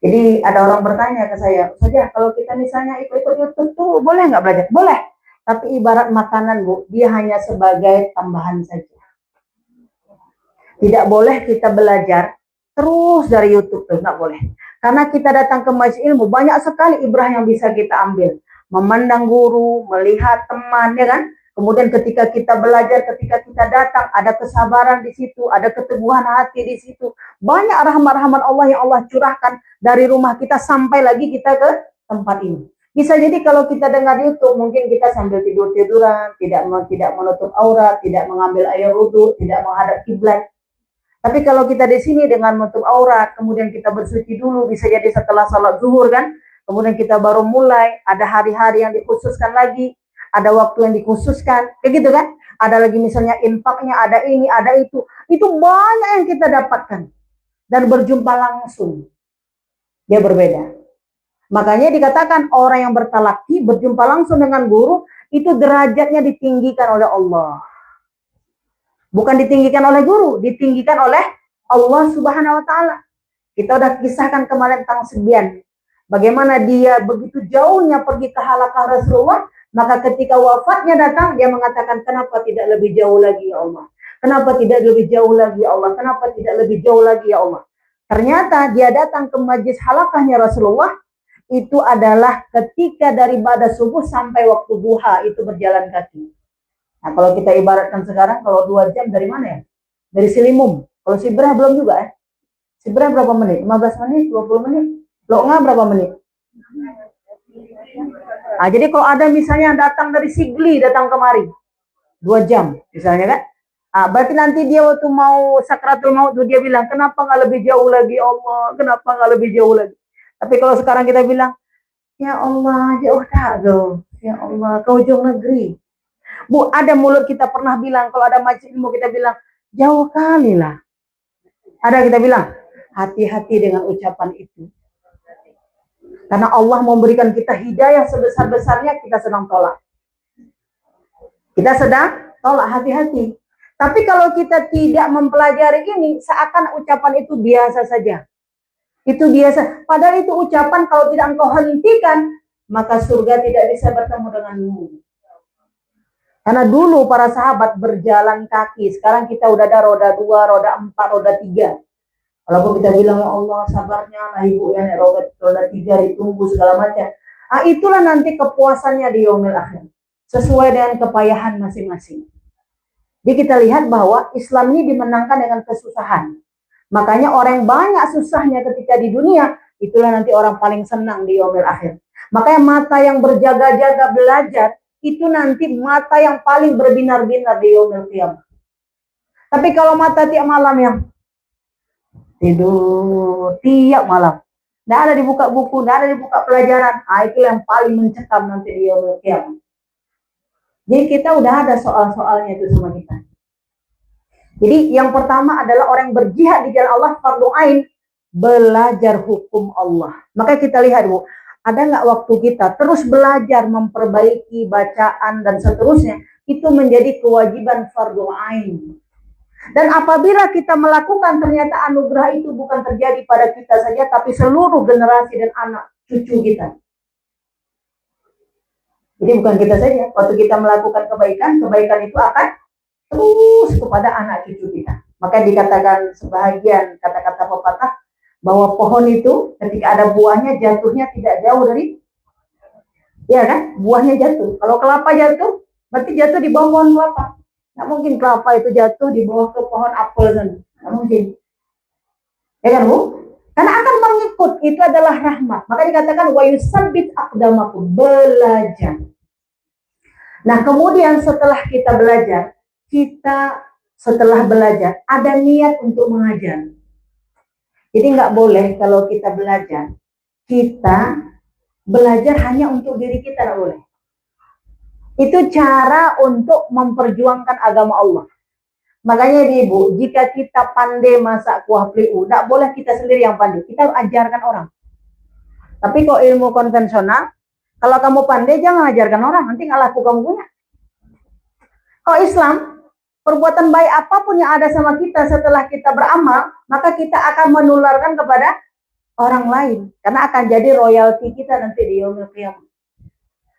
Jadi ada orang bertanya ke saya, saja kalau kita misalnya ikut-ikut YouTube tuh boleh nggak belajar? Boleh. Tapi ibarat makanan Bu, dia hanya sebagai tambahan saja. Tidak boleh kita belajar terus dari YouTube tuh, nggak boleh. Karena kita datang ke majelis ilmu, banyak sekali ibrah yang bisa kita ambil. Memandang guru, melihat teman, ya kan? Kemudian ketika kita belajar, ketika kita datang, ada kesabaran di situ, ada keteguhan hati di situ. Banyak rahmat-rahmat Allah yang Allah curahkan dari rumah kita sampai lagi kita ke tempat ini. Bisa jadi kalau kita dengar YouTube, mungkin kita sambil tidur-tiduran, tidak menutup aurat, tidak mengambil air wudhu, tidak menghadap kiblat. Tapi kalau kita di sini dengan menutup aurat, kemudian kita bersuci dulu, bisa jadi setelah sholat zuhur kan, kemudian kita baru mulai, ada hari-hari yang dikhususkan lagi, ada waktu yang dikhususkan, kayak gitu kan. Ada lagi misalnya infaknya, ada ini, ada itu banyak yang kita dapatkan. Dan berjumpa langsung, dia berbeda. Makanya dikatakan orang yang bertalaki, berjumpa langsung dengan guru, itu derajatnya ditinggikan oleh Allah. Bukan ditinggikan oleh guru, ditinggikan oleh Allah Subhanahu wa Ta'ala. Kita udah kisahkan kemarin tentang Sibyan. Bagaimana dia begitu jauhnya pergi ke halaqah Rasulullah, maka ketika wafatnya datang, dia mengatakan, kenapa tidak lebih jauh lagi ya Allah? Kenapa tidak lebih jauh lagi ya Allah? Kenapa tidak lebih jauh lagi ya Allah? Ternyata dia datang ke majlis halaqahnya Rasulullah, itu adalah ketika dari ibadah subuh sampai waktu duha, itu berjalan kaki. Nah, kalau kita ibaratkan sekarang, kalau 2 jam dari mana ya? Dari Silimum. Kalau Sibrah belum juga ya? Sibrah berapa menit? 15 menit? 20 menit? Loknga berapa menit? Nah, jadi kalau ada misalnya yang datang dari Sigli, datang kemari, 2 jam misalnya kan? Nah, berarti nanti dia waktu mau sakratul maut, dia bilang, kenapa nggak lebih jauh lagi Allah? Kenapa nggak lebih jauh lagi? Tapi kalau sekarang kita bilang, ya Allah, jauh tak tuh. Ya Allah, ke ujung negeri. Bu, ada mulut kita pernah bilang, kalau ada majelis ilmu kita bilang, jauh kali lah. Ada kita bilang, hati-hati dengan ucapan itu. Karena Allah memberikan kita hidayah sebesar-besarnya, kita sedang tolak. Kita sedang tolak, hati-hati. Tapi kalau kita tidak mempelajari ini, seakan ucapan itu biasa saja. Itu biasa. Padahal itu ucapan kalau tidak engkau hentikan, maka surga tidak bisa bertemu denganmu. Karena dulu para sahabat berjalan kaki, sekarang kita udah ada roda 2, roda 4, roda 3. Walaupun kita bilang, ya Allah sabarnya lah ibu ya, roda 3 ditunggu segala macam. Nah, itulah nanti kepuasannya di yaumil akhir. Sesuai dengan kepayahan masing-masing. Jadi kita lihat bahwa Islam ini dimenangkan dengan kesusahan. Makanya orang yang banyak susahnya ketika di dunia, itulah nanti orang paling senang di yaumil akhir. Makanya mata yang berjaga-jaga belajar, itu nanti mata yang paling berbinar-binar di yaumil qiyamah. Tapi kalau mata tiap malam yang tidur tiap malam, tidak ada dibuka buku, tidak ada dibuka pelajaran, itu yang paling mencekam nanti di yaumil qiyamah. Jadi kita udah ada soal-soalnya itu sama kita. Jadi yang pertama adalah orang yang berjihad di jalan Allah, fardu ain, belajar hukum Allah. Maka kita lihat Bu, ada nggak waktu kita terus belajar memperbaiki bacaan dan seterusnya, itu menjadi kewajiban fardu ain. Dan apabila kita melakukan, ternyata anugerah itu bukan terjadi pada kita saja, tapi seluruh generasi dan anak cucu kita. Jadi bukan kita saja, waktu kita melakukan kebaikan, kebaikan itu akan terus kepada anak cucu kita. Maka dikatakan sebahagian kata-kata pepatah, bahwa pohon itu ketika ada buahnya jatuhnya tidak jauh dari, ya kan, buahnya jatuh. Kalau kelapa jatuh, berarti jatuh di bawah pohon kelapa. Nggak mungkin kelapa itu jatuh di bawah ke pohon apel sana, nggak mungkin. Ya kan Bu? Karena akan mengikut, itu adalah rahmat. Maka dikatakan wa yusabbit aqdamakum, belajar. Nah kemudian setelah kita belajar, kita setelah belajar ada niat untuk mengajar. Jadi nggak boleh kalau kita belajar hanya untuk diri kita, nggak boleh. Itu cara untuk memperjuangkan agama Allah. Makanya Ibu, jika kita pandai masak kuah peliu, tidak boleh kita sendiri yang pandai, kita ajarkan orang. Tapi kok ilmu konvensional, kalau kamu pandai jangan ajarkan orang, nanti nggak laku kamu punya. Kalau Islam, perbuatan baik apapun yang ada sama kita setelah kita beramal, maka kita akan menularkan kepada orang lain, karena akan jadi royalti kita nanti di yaumil qiyamah.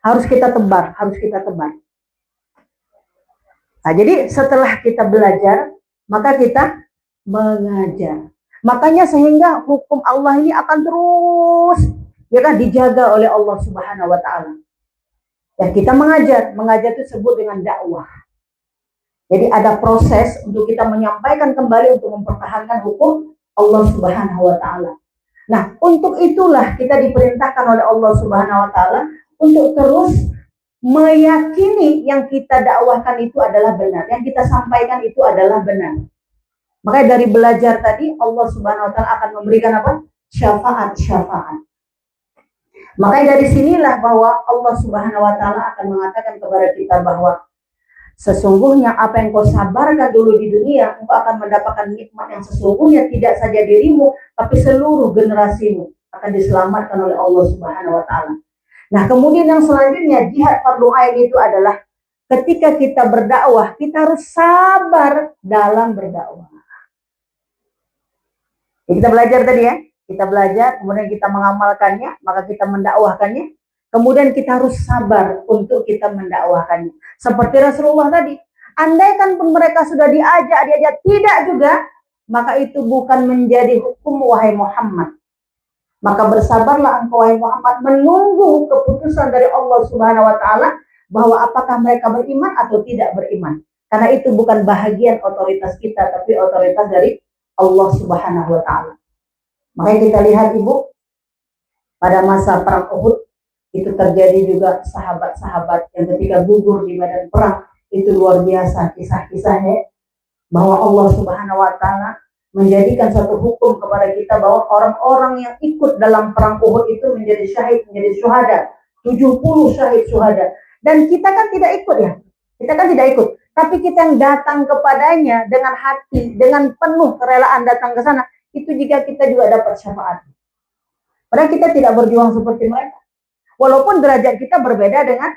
Harus kita tebar. Nah, jadi setelah kita belajar, maka kita mengajar. Makanya sehingga hukum Allah ini akan terus dijaga oleh Allah Subhanahu wa taala. Dan kita mengajar itu disebut dengan dakwah. Jadi ada proses untuk kita menyampaikan kembali untuk mempertahankan hukum Allah Subhanahu wa taala. Nah, untuk itulah kita diperintahkan oleh Allah Subhanahu wa taala untuk terus meyakini yang kita dakwahkan itu adalah benar, yang kita sampaikan itu adalah benar. Makanya dari belajar tadi Allah Subhanahu wa taala akan memberikan apa? Syafaat. Makanya dari sinilah bahwa Allah Subhanahu wa taala akan mengatakan kepada kita bahwa sesungguhnya apa yang kau sabarkan dulu di dunia, engkau akan mendapatkan nikmat yang sesungguhnya tidak saja dirimu, tapi seluruh generasimu akan diselamatkan oleh Allah Subhanahu wa taala. Nah, kemudian yang selanjutnya, jihad fardu ain itu adalah ketika kita berdakwah, kita harus sabar dalam berdakwah. Jadi kita belajar tadi ya, kita belajar, kemudian kita mengamalkannya, maka kita mendakwahkannya. Kemudian kita harus sabar untuk kita mendakwahkannya. Seperti Rasulullah tadi, andaikan pun mereka sudah diajak tidak juga, maka itu bukan menjadi hukum wahai Muhammad. Maka bersabarlah engkau wahai Muhammad menunggu keputusan dari Allah Subhanahu wa taala bahwa apakah mereka beriman atau tidak beriman. Karena itu bukan bahagian otoritas kita, tapi otoritas dari Allah Subhanahu wa taala. Makanya kita lihat Ibu, pada masa perang Uhud itu terjadi juga sahabat-sahabat yang ketika gugur di medan perang, itu luar biasa kisah-kisahnya, bahwa Allah Subhanahu wa taala menjadikan satu hukum kepada kita bahwa orang-orang yang ikut dalam perang Uhud itu menjadi syahid, menjadi syuhada, 70 syahid syuhada. Dan kita kan tidak ikut ya, tapi kita yang datang kepadanya dengan hati, dengan penuh kerelaan datang ke sana, itu jika kita juga dapat syafaat. Padahal kita tidak berjuang seperti mereka. Walaupun derajat kita berbeda dengan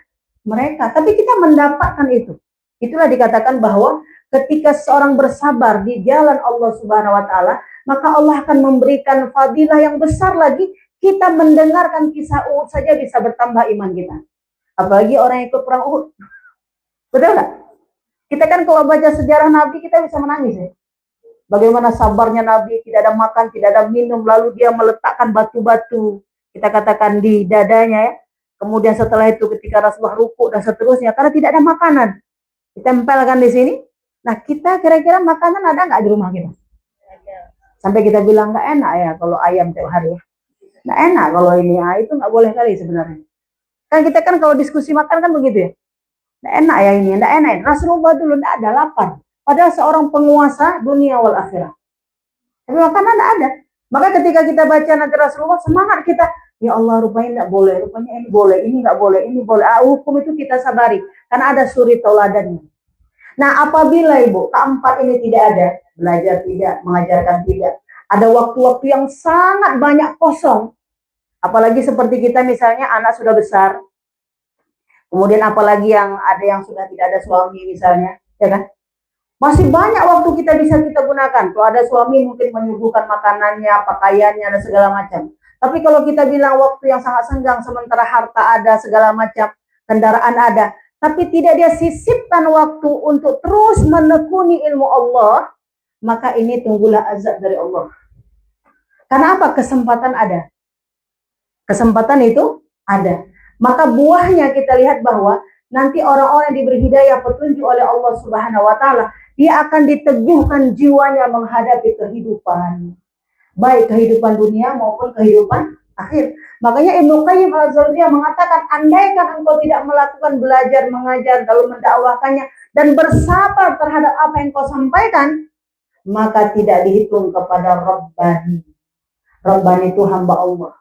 mereka, tapi kita mendapatkan itu. Itulah dikatakan bahwa ketika seorang bersabar di jalan Allah Subhanahu wa taala, maka Allah akan memberikan fadilah yang besar lagi. Kita mendengarkan kisah Uhud saja bisa bertambah iman kita. Apalagi orang yang ikut perang Uhud. Betul nggak? Kita kan kalau baca sejarah Nabi kita bisa menangis ya. Bagaimana sabarnya Nabi, tidak ada makan, tidak ada minum, lalu dia meletakkan batu-batu, kita katakan di dadanya ya. Kemudian setelah itu ketika Rasulullah ruku dan seterusnya, karena tidak ada makanan, ditempelkan di sini. Nah, kita kira-kira makanan ada nggak di rumah kita? Sampai kita bilang nggak enak ya kalau ayam tiap hari ya. Nggak enak kalau ini, itu nggak boleh kali sebenarnya. Kan kita kan kalau diskusi makan kan begitu ya. Nggak enak ya ini, nggak enak ya. Rasulullah dulu nggak ada lapar. Padahal seorang penguasa dunia wal akhirah. Tapi makanan nggak ada. Maka ketika kita baca nanti Rasulullah, semangat kita. Ya Allah, rupanya nggak boleh, rupanya ini boleh, ini nggak boleh, ini boleh. Hukum itu kita sabari. Karena ada suri tauladannya. Nah, apabila Ibu, keempat ini tidak ada, belajar tidak, mengajarkan tidak, ada waktu-waktu yang sangat banyak kosong, apalagi seperti kita misalnya anak sudah besar, kemudian apalagi yang ada yang sudah tidak ada suami misalnya, ya kan? Masih banyak waktu kita bisa kita gunakan. Kalau ada suami mungkin menyuguhkan makanannya, pakaiannya, dan segala macam. Tapi kalau kita bilang waktu yang sangat senggang, sementara harta ada, segala macam, kendaraan ada, tapi tidak dia sisipkan waktu untuk terus menekuni ilmu Allah, maka ini tunggulah azab dari Allah. Karena apa? Kesempatan ada. Kesempatan itu ada. Maka buahnya kita lihat bahwa nanti orang-orang yang diberi hidayah petunjuk oleh Allah Subhanahu wa taala, dia akan diteguhkan jiwanya menghadapi kehidupan. Baik kehidupan dunia maupun kehidupan akhir. Makanya Ibnu Qayyim al-Jauziyah mengatakan, andaikan engkau tidak melakukan belajar mengajar lalu mendakwakannya dan bersabar terhadap apa yang kau sampaikan, maka tidak dihitung kepada Rabbani. Rabbani itu hamba Allah.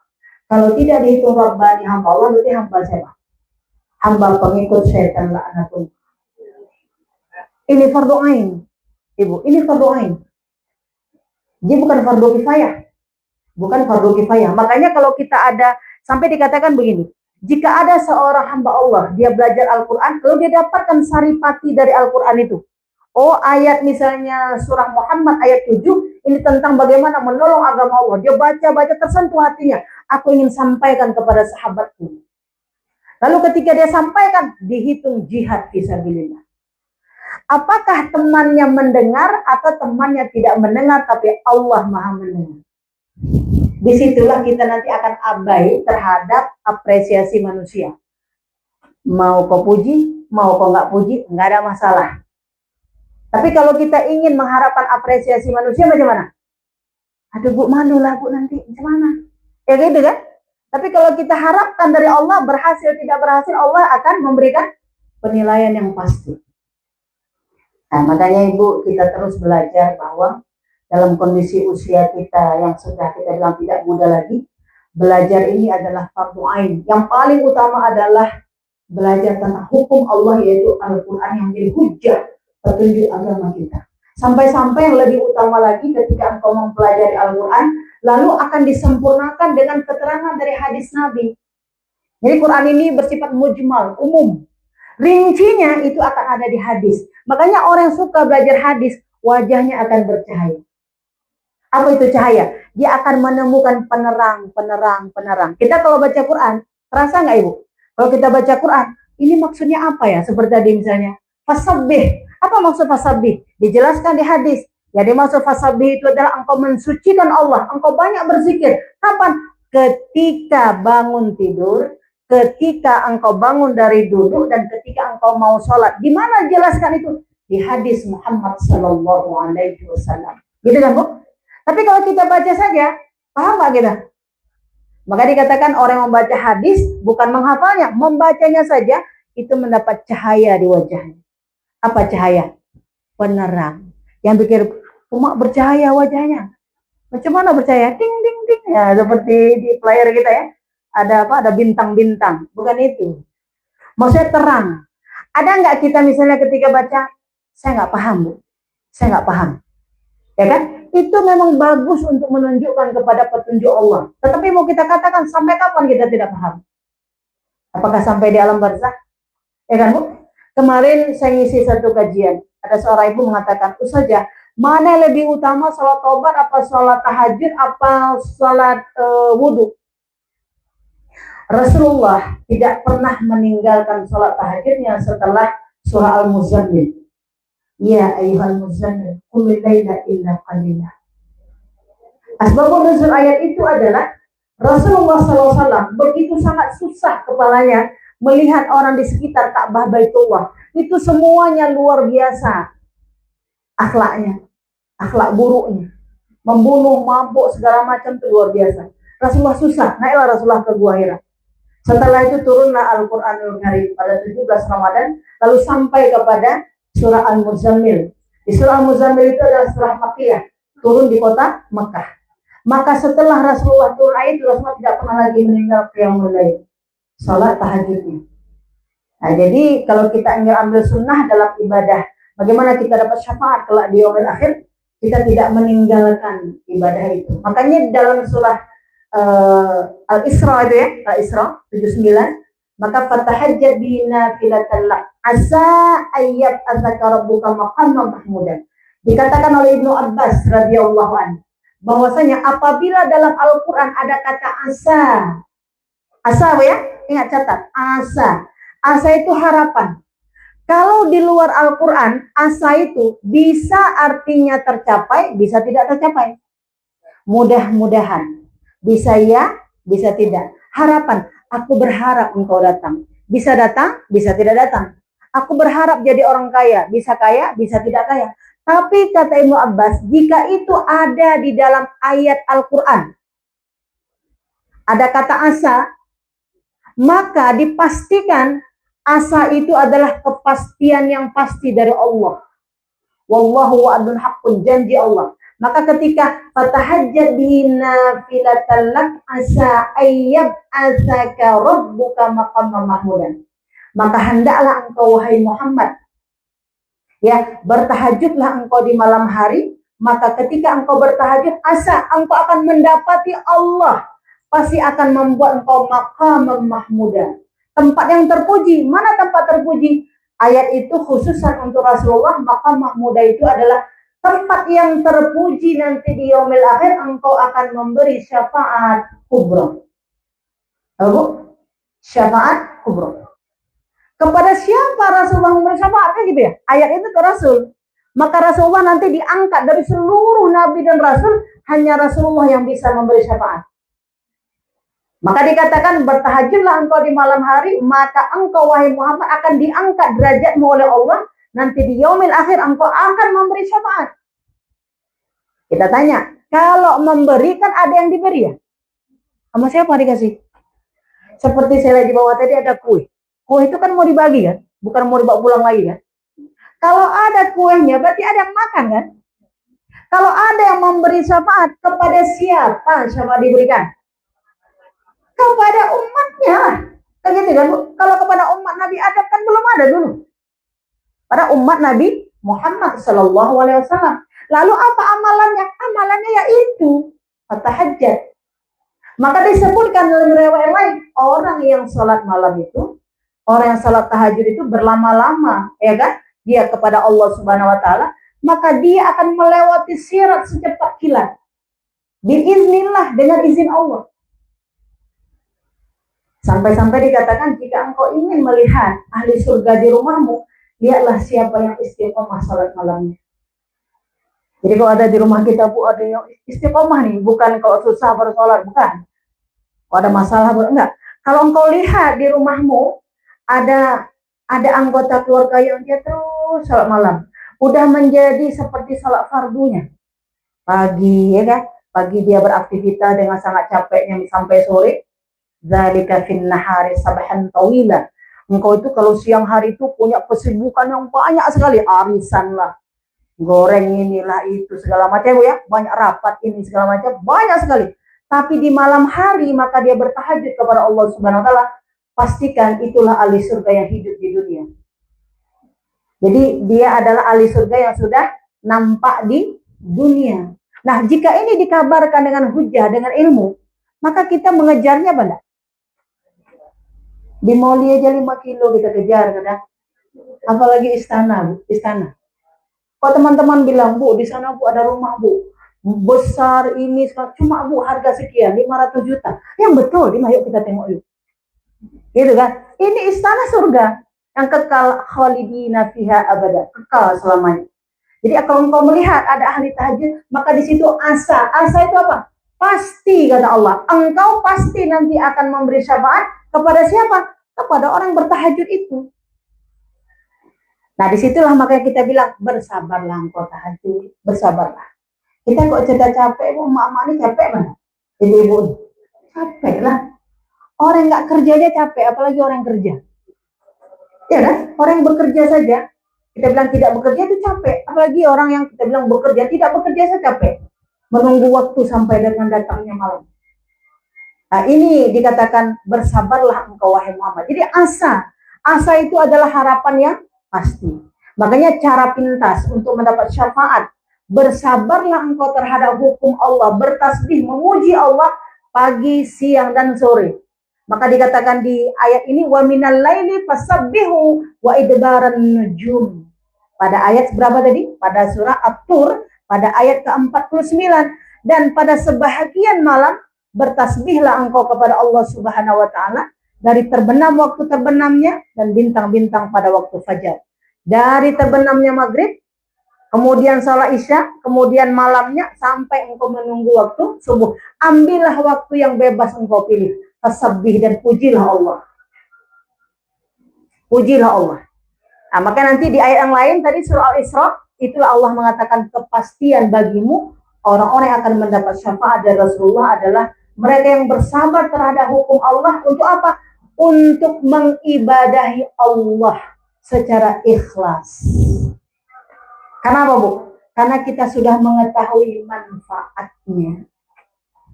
Kalau tidak dihitung Rabbani hamba Allah, berarti hamba siapa? Hamba pengikut setan laknatullah. Ini fardu ain, Ibu. Ini fardu ain. Dia bukan fardu kifayah. Bukan fardu kifayah. Makanya kalau kita ada, sampai dikatakan begini, jika ada seorang hamba Allah, dia belajar Al-Quran, lalu dia dapatkan saripati dari Al-Quran itu. Oh, ayat misalnya surah Muhammad ayat 7, ini tentang bagaimana menolong agama Allah. Dia baca-baca tersentuh hatinya. Aku ingin sampaikan kepada sahabatku. Lalu ketika dia sampaikan, dihitung jihad fisabilillah. Apakah temannya mendengar atau temannya tidak mendengar, tapi Allah Maha mendengar. Disitulah kita nanti akan abai terhadap apresiasi manusia. Mau kau puji, mau kau nggak puji, nggak ada masalah. Tapi kalau kita ingin mengharapkan apresiasi manusia, bagaimana? Aduh Bu, malu lah Bu nanti, gimana? Ya gitu kan? Tapi kalau kita harapkan dari Allah, berhasil tidak berhasil, Allah akan memberikan penilaian yang pasti. Nah, makanya Ibu, kita terus belajar bahwa dalam kondisi usia kita yang sudah kita bilang tidak muda lagi, belajar ini adalah fardu ain. Yang paling utama adalah belajar tentang hukum Allah, yaitu Al-Quran yang menjadi hujjah petunjuk agama kita. Sampai-sampai yang lebih utama lagi ketika engkau mempelajari Al-Quran, lalu akan disempurnakan dengan keterangan dari hadis Nabi. Jadi Quran ini bersifat mujmal, umum. Rincinya itu akan ada di hadis. Makanya orang yang suka belajar hadis, wajahnya akan bercahaya. Apa itu cahaya? Dia akan menemukan penerang. Kita kalau baca Quran, terasa nggak Ibu? Kalau kita baca Quran, ini maksudnya apa ya? Seperti tadi misalnya, fasabbih. Apa maksud fasabbih? Dijelaskan di hadis. Jadi maksud fasabbih itu adalah engkau mensucikan Allah, engkau banyak berzikir. Kapan? Ketika bangun tidur, ketika engkau bangun dari duduk, dan ketika engkau mau sholat. Di mana jelaskan itu? Di hadis Muhammad Sallallahu Alaihi Wasallam. Gitu kan Bu? Tapi kalau kita baca saja, paham nggak kita? Maka dikatakan orang yang membaca hadis bukan menghafalnya, membacanya saja itu mendapat cahaya di wajahnya. Apa cahaya? Penerang. Yang pikir cuma bercahaya wajahnya. Macam mana bercahaya? Ding ding ding. Ya seperti di player kita ya. Ada apa? Ada bintang-bintang. Bukan itu. Maksudnya terang. Ada nggak kita misalnya ketika baca, saya nggak paham Bu. Saya nggak paham. Ya kan? Itu memang bagus untuk menunjukkan kepada petunjuk Allah. Tetapi mau kita katakan sampai kapan kita tidak paham? Apakah sampai di alam barzakh? Ya kan Bu? Kemarin saya ngisi satu kajian. Ada seorang ibu mengatakan, Ustazah, mana lebih utama, sholat taubat apa sholat tahajud apa sholat wudhu? Rasulullah tidak pernah meninggalkan sholat tahajudnya setelah surah Al-Muzammil. Ya ayyuhal muzammil, qumil laila illa qalila. Asbabun nuzul ayat itu adalah Rasulullah SAW begitu sangat susah kepalanya melihat orang di sekitar Ka'bah Baitullah. Itu semuanya luar biasa akhlaknya, akhlak buruknya, membunuh, mabuk, segala macam itu luar biasa. Rasulullah susah, naiklah Rasulullah ke Gua Hira. Setelah itu turunlah Al-Quranul Karim pada 17 Ramadan, lalu sampai kepada surah Al-Muzammil. Di surah Al-Muzammil itu adalah surah Makkiyah, turun di kota Mekah. Maka setelah Rasulullah turun ayat, Rasulullah tidak pernah lagi meninggal qiyamul lail, salat tahajudnya. Nah, jadi kalau kita ingin ambil sunnah dalam ibadah, bagaimana kita dapat syafaat kelak di yaumil akhir, kita tidak meninggalkan ibadah itu. Makanya dalam surah Al-Isra itu ya, Al-Isra 79, maka fatahajjat bina filatan lak asa ayyab azaka rabbuka maqaman mahmudan. Dikatakan oleh Ibnu Abbas radhiyallahu anhu bahwasanya apabila dalam Al-Qur'an ada kata asa ya, ingat catat, asa itu harapan. Kalau di luar Al-Qur'an, asa itu bisa artinya tercapai, bisa tidak tercapai. Mudah-mudahan. Bisa ya, bisa tidak. Harapan, aku berharap engkau datang. Bisa datang, bisa tidak datang. Aku berharap jadi orang kaya, bisa tidak kaya. Tapi kata Ibnu Abbas, jika itu ada di dalam ayat Al-Quran, ada kata asa, maka dipastikan asa itu adalah kepastian yang pasti dari Allah. Wallahu wa'adun haqqun, janji Allah. Maka ketika fatahajjat bihi nafilatan lak asa ayyab asaka rabbuka maqamman mahmudan. Maka hendaklah engkau wahai Muhammad, ya, bertahajudlah engkau di malam hari. Maka ketika engkau bertahajud, asa engkau akan mendapati Allah pasti akan membuat engkau maqamman mahmudan, tempat yang terpuji. Mana tempat terpuji? Ayat itu khususan untuk Rasulullah. Maqam mahmudah itu adalah tempat yang terpuji nanti di yaumil akhir. Engkau akan memberi syafaat kubra. Bu? Syafaat kubra. Kepada siapa Rasulullah memberi syafaat, kan gitu ya? Ayat itu ke Rasul. Maka Rasulullah nanti diangkat dari seluruh nabi dan rasul, hanya Rasulullah yang bisa memberi syafaat. Maka dikatakan bertahajudlah engkau di malam hari, maka engkau wahai Muhammad akan diangkat derajatmu oleh Allah. Nanti di yaumil akhir engkau akan memberi syafaat. Kita tanya, kalau memberi kan ada yang diberi ya? Sama siapa dikasih? Seperti saya lihat di bawah tadi ada kue. Kue itu kan mau dibagi kan? Bukan mau dibawa pulang lagi kan? Kalau ada kuenya berarti ada yang makan kan? Kalau ada yang memberi syafaat, kepada siapa syafaat diberikan? Kepada umatnya. Kan gitu kan? Kalau kepada umat Nabi Adam kan belum ada dulu. Pada umat Nabi Muhammad SAW. Lalu apa amalannya? Amalannya yaitu tahajud. Maka disebutkan dalam riwayat lain, orang yang sholat malam itu, orang yang sholat tahajud itu berlama-lama, ya kan? Dia kepada Allah Subhanahu Wa Taala, maka dia akan melewati sirat secepat kilat. Biiznillah, dengan izin Allah. Sampai-sampai dikatakan jika engkau ingin melihat ahli surga di rumahmu, lihatlah siapa yang istiqomah salat malamnya. Jadi kalau ada di rumah kita, Bu, ada yang istiqomah nih, bukan kalau susah baru sholat, bukan. Kalau ada masalah baru, enggak. Kalau engkau lihat di rumahmu, ada anggota keluarga yang dia terus salat malam, udah menjadi seperti salat fardunya. Pagi, ya kan? Pagi dia beraktivitas dengan sangat capeknya sampai sore. Zalika fin nahari sabahan tawila. Engkau itu kalau siang hari itu punya kesibukan yang banyak sekali, arisan lah, goreng inilah itu segala macam ya, banyak rapat ini segala macam, banyak sekali. Tapi di malam hari maka dia bertahajud kepada Allah Subhanahu Wa Taala, pastikan itulah ahli surga yang hidup di dunia. Jadi dia adalah ahli surga yang sudah nampak di dunia. Nah, jika ini dikabarkan dengan hujah, dengan ilmu, maka kita mengejarnya benar. Di mall aja 5 kilo kita kejar kadang. Apalagi istana. Kalau teman-teman bilang, Bu, di sana Bu ada rumah Bu, besar ini, cuma Bu harga sekian, 500 juta. Yang betul, yuk kita tengok yuk. Gitu kan? Ini istana surga yang kekal, khalidina fiha abada, kekal selamanya. Jadi kalau engkau melihat ada ahli tahajud, maka di situ asa. Asa itu apa? Pasti, kata Allah, engkau pasti nanti akan memberi syafaat kepada siapa? Kepada orang bertahajud itu. Nah, disitulah makanya kita bilang, bersabarlah engkau tahajud, bersabarlah. Kita kok cerita capek, Bu, mama ini capek mana? Jadi Ibu, capek lah. Orang nggak kerja aja capek, apalagi orang yang kerja. Ya kan? Orang yang bekerja saja, kita bilang tidak bekerja itu capek. Apalagi orang yang kita bilang bekerja, tidak bekerja saja capek. Menunggu waktu sampai dengan datangnya malam. Nah, ini dikatakan bersabarlah engkau wahai Muhammad. Jadi asa itu adalah harapan yang pasti. Makanya cara pintas untuk mendapat syafaat, bersabarlah engkau terhadap hukum Allah, bertasbih, memuji Allah pagi, siang, dan sore. Maka dikatakan di ayat ini, wa minal laili fasabbihu wa idbaran nujum. Pada ayat berapa tadi? Pada surah At-Tur, pada ayat ke-49. Dan pada sebahagian malam, bertasbihlah engkau kepada Allah Subhanahu Wa Taala dari terbenam waktu terbenamnya dan bintang-bintang pada waktu fajar. Dari terbenamnya maghrib, kemudian salat isya, kemudian malamnya sampai engkau menunggu waktu subuh. Ambillah waktu yang bebas engkau pilih. Fasabbih, dan pujilah Allah. Pujilah Allah. Nah, maka nanti di ayat yang lain tadi surah Al-Isra, itulah Allah mengatakan kepastian bagimu orang-orang yang akan mendapat syafaat dari Rasulullah adalah Mereka yang bersabar terhadap hukum Allah untuk apa? Untuk mengibadahi Allah secara ikhlas. Kenapa, Bu? Karena kita sudah mengetahui manfaatnya.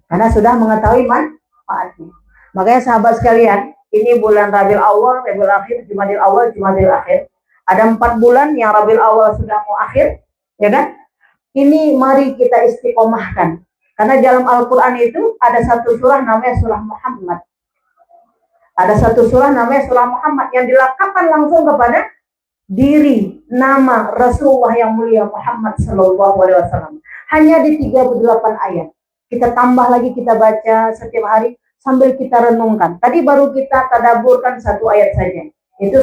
Karena sudah mengetahui manfaatnya. Makanya sahabat sekalian, ini bulan Rabiul Awal, Rabiul Akhir, Jumadil Awal, Jumadil Akhir. Ada 4 bulan yang Rabiul Awal sudah mau akhir, ya kan? Ini mari kita istiqomahkan. Karena dalam Al-Quran itu ada satu surah namanya surah Muhammad. Ada satu surah namanya surah Muhammad yang dilakapkan langsung kepada diri nama Rasulullah yang mulia Muhammad Sallallahu Alaihi Wasallam. Hanya di 38 ayat. Kita tambah lagi, kita baca setiap hari sambil kita renungkan. Tadi baru kita tadaburkan 1 ayat saja. Itu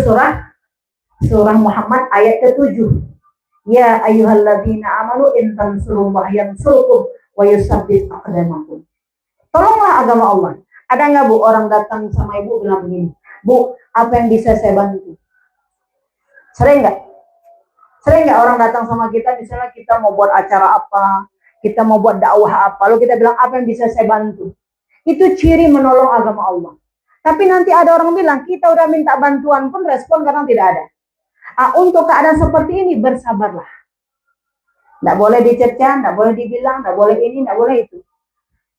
surah Muhammad ayat ke-7. Ya ayyuhalladzina amanu in tansurullah yansurkum wa yusabbit aqdamakum. Tolonglah agama Allah. Ada nggak, Bu, orang datang sama Ibu bilang begini, Bu, apa yang bisa saya bantu? Sering nggak? Sering nggak orang datang sama kita, misalnya kita mau buat acara apa, kita mau buat dakwah apa, lalu kita bilang apa yang bisa saya bantu? Itu ciri menolong agama Allah. Tapi nanti ada orang bilang, kita udah minta bantuan pun respon kadang tidak ada. Untuk keadaan seperti ini bersabarlah. Tidak boleh dicerca, tidak boleh dibilang, tidak boleh ini, tidak boleh itu.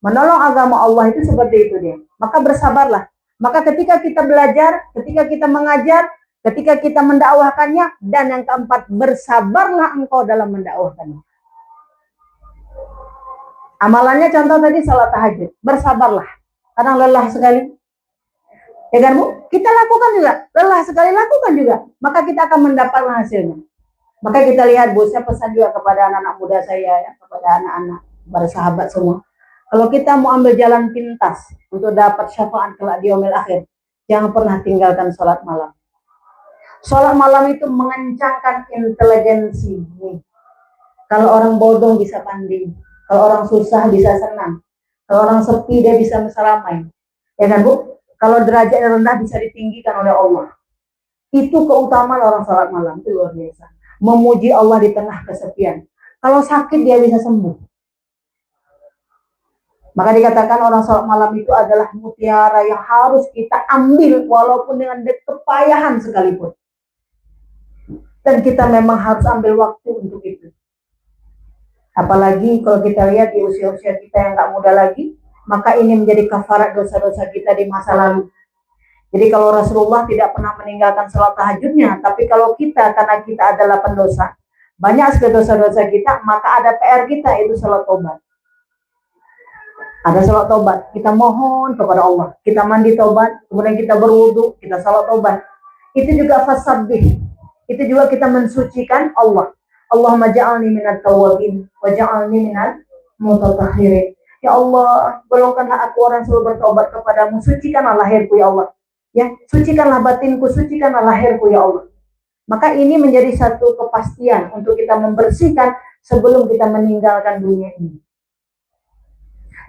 Menolong agama Allah itu seperti itu dia. Maka bersabarlah. Maka ketika kita belajar, ketika kita mengajar, ketika kita mendakwahkannya, dan yang keempat, bersabarlah engkau dalam mendakwahkannya. Amalannya contoh tadi salat tahajud. Bersabarlah. Kadang lelah sekali. Ya kan, Bu? Kita lakukan juga. Lelah sekali lakukan juga. Maka kita akan mendapatkan hasilnya. Maka kita lihat, Bu, saya pesan juga kepada anak-anak muda saya, ya, kepada anak-anak, para sahabat semua. Kalau kita mau ambil jalan pintas untuk dapat syafaat kelak di yaumil akhir, jangan pernah tinggalkan sholat malam. Sholat malam itu mengencangkan intelijensi. Kalau orang bodoh bisa pandai, kalau orang susah bisa senang, kalau orang sepi dia bisa meseramai. Ya kan, Bu? Kalau derajat rendah bisa ditinggikan oleh Allah. Itu keutamaan orang sholat malam, itu luar biasa. Memuji Allah di tengah kesepian. Kalau sakit dia bisa sembuh. Maka dikatakan orang sholat malam itu adalah mutiara yang harus kita ambil walaupun dengan kepayahan sekalipun. Dan kita memang harus ambil waktu untuk itu. Apalagi kalau kita lihat di usia-usia kita yang gak muda lagi, maka ini menjadi kafarat dosa-dosa kita di masa lalu. Jadi kalau Rasulullah tidak pernah meninggalkan sholat tahajudnya, tapi kalau kita, karena kita adalah pendosa, banyak sekali dosa-dosa kita, maka ada PR kita, itu sholat tobat. Ada sholat tobat, kita mohon kepada Allah, kita mandi tobat, kemudian kita berwudu, kita sholat tobat. Itu juga fasabbih, itu juga kita mensucikan Allah. Allahumma ja'alni minat tawabin, wa ja'alni minat mutatahhirin. Ya Allah, golongkanlah aku orang selalu bertobat kepadamu, sucikanlah lahirku ya Allah. Ya, sucikanlah batinku, sucikanlah lahirku ya Allah. Maka ini menjadi satu kepastian untuk kita membersihkan sebelum kita meninggalkan dunia ini.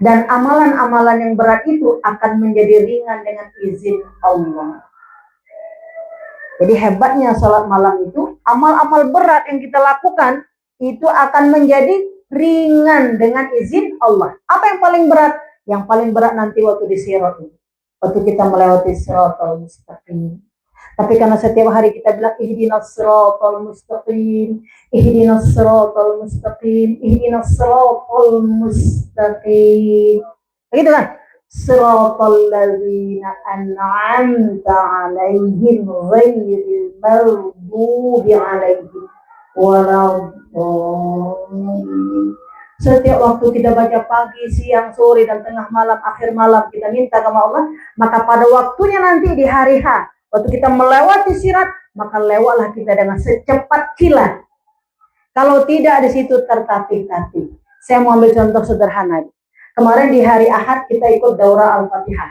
Dan amalan-amalan yang berat itu akan menjadi ringan dengan izin Allah. Jadi hebatnya sholat malam itu, amal-amal berat yang kita lakukan itu akan menjadi ringan dengan izin Allah. Apa yang paling berat? Yang paling berat nanti waktu di sirat itu. Waktu kita melewati siratal mustaqim. Tapi karena setiap hari kita bilang ihdinas siratal mustaqim, ihdinas siratal mustaqim, ihdinas siratal mustaqim. Begitu kan? Siratal ladzina an'amta 'alaihim ghairil maghdubi 'alaihim waladdallin. Setiap waktu kita baca pagi, siang, sore, dan tengah malam, akhir malam, kita minta kepada Allah, maka pada waktunya nanti di hari H, waktu kita melewati sirat, maka lewatlah kita dengan secepat kilat. Kalau tidak di situ tertatih-tatih. Saya mau ambil contoh sederhana. Kemarin di hari Ahad kita ikut daurah Al-Fatihah.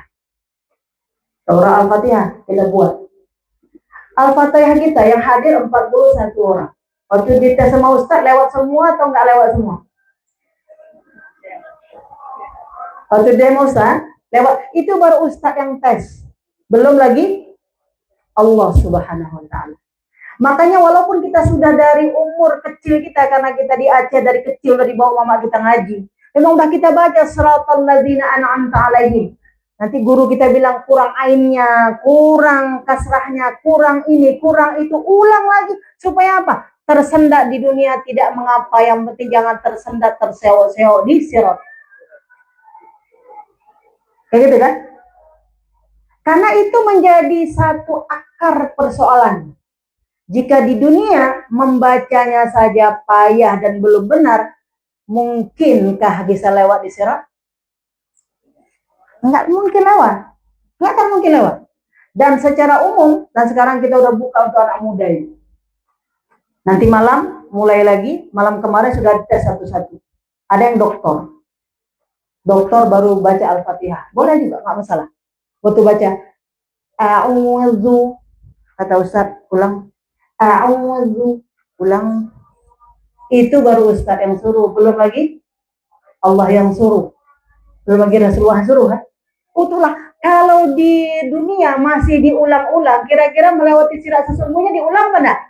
Daurah Al-Fatihah kita buat. Al-Fatihah kita yang hadir 41 orang. Waktu dites sama Ustaz, lewat semua atau nggak lewat semua? Waktu demo Ustaz, lewat. Itu baru Ustaz yang tes. Belum lagi Allah Subhanahu wa ta'ala. Makanya walaupun kita sudah dari umur kecil kita, karena kita di Aceh dari kecil dari bawah mama kita ngaji, Memang udah kita baca siratal ladzina an'amta alaihim. Nanti guru kita bilang kurang ainnya, kurang kasrahnya, kurang ini, kurang itu. Ulang lagi. Supaya apa? Tersendat di dunia tidak mengapa. Yang penting jangan tersendat, terseok-seok di sirat. Kayak gitu kan? Karena itu menjadi satu akar persoalan. Jika di dunia membacanya saja payah dan belum benar, mungkinkah bisa lewat di sirat? Enggak mungkin lewat. Enggak akan mungkin lewat. Dan secara umum, dan sekarang kita udah buka untuk anak muda ini. Nanti malam, mulai lagi, malam kemarin sudah tes satu-satu. Ada yang doktor. Doktor baru baca Al-Fatihah. Boleh juga, enggak masalah. Waktu baca, a'udzu, kata Ustaz, ulang. A'udzu, ulang. Itu baru Ustaz yang suruh, belum lagi Allah yang suruh. Belum lagi Rasulullah yang suruh kan? Itulah, kalau di dunia masih diulang-ulang, kira-kira melewati sirat sesungguhnya diulang mana?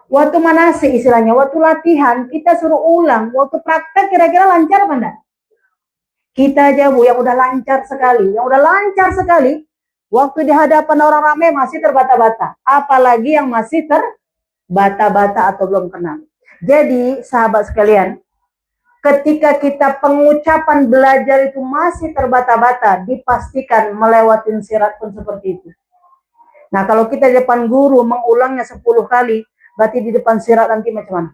Waktu manasik istilahnya, waktu latihan kita suruh ulang, waktu praktek kira-kira lancar mana? Kita aja Bu, yang udah lancar sekali, waktu di hadapan orang ramai masih terbata-bata, apalagi yang masih terbata-bata atau belum kenal. Jadi sahabat sekalian, ketika kita pengucapan belajar itu masih terbata-bata, dipastikan melewati sirat pun seperti itu. Nah kalau kita di depan guru mengulangnya 10 kali, berarti di depan sirat nanti macam mana?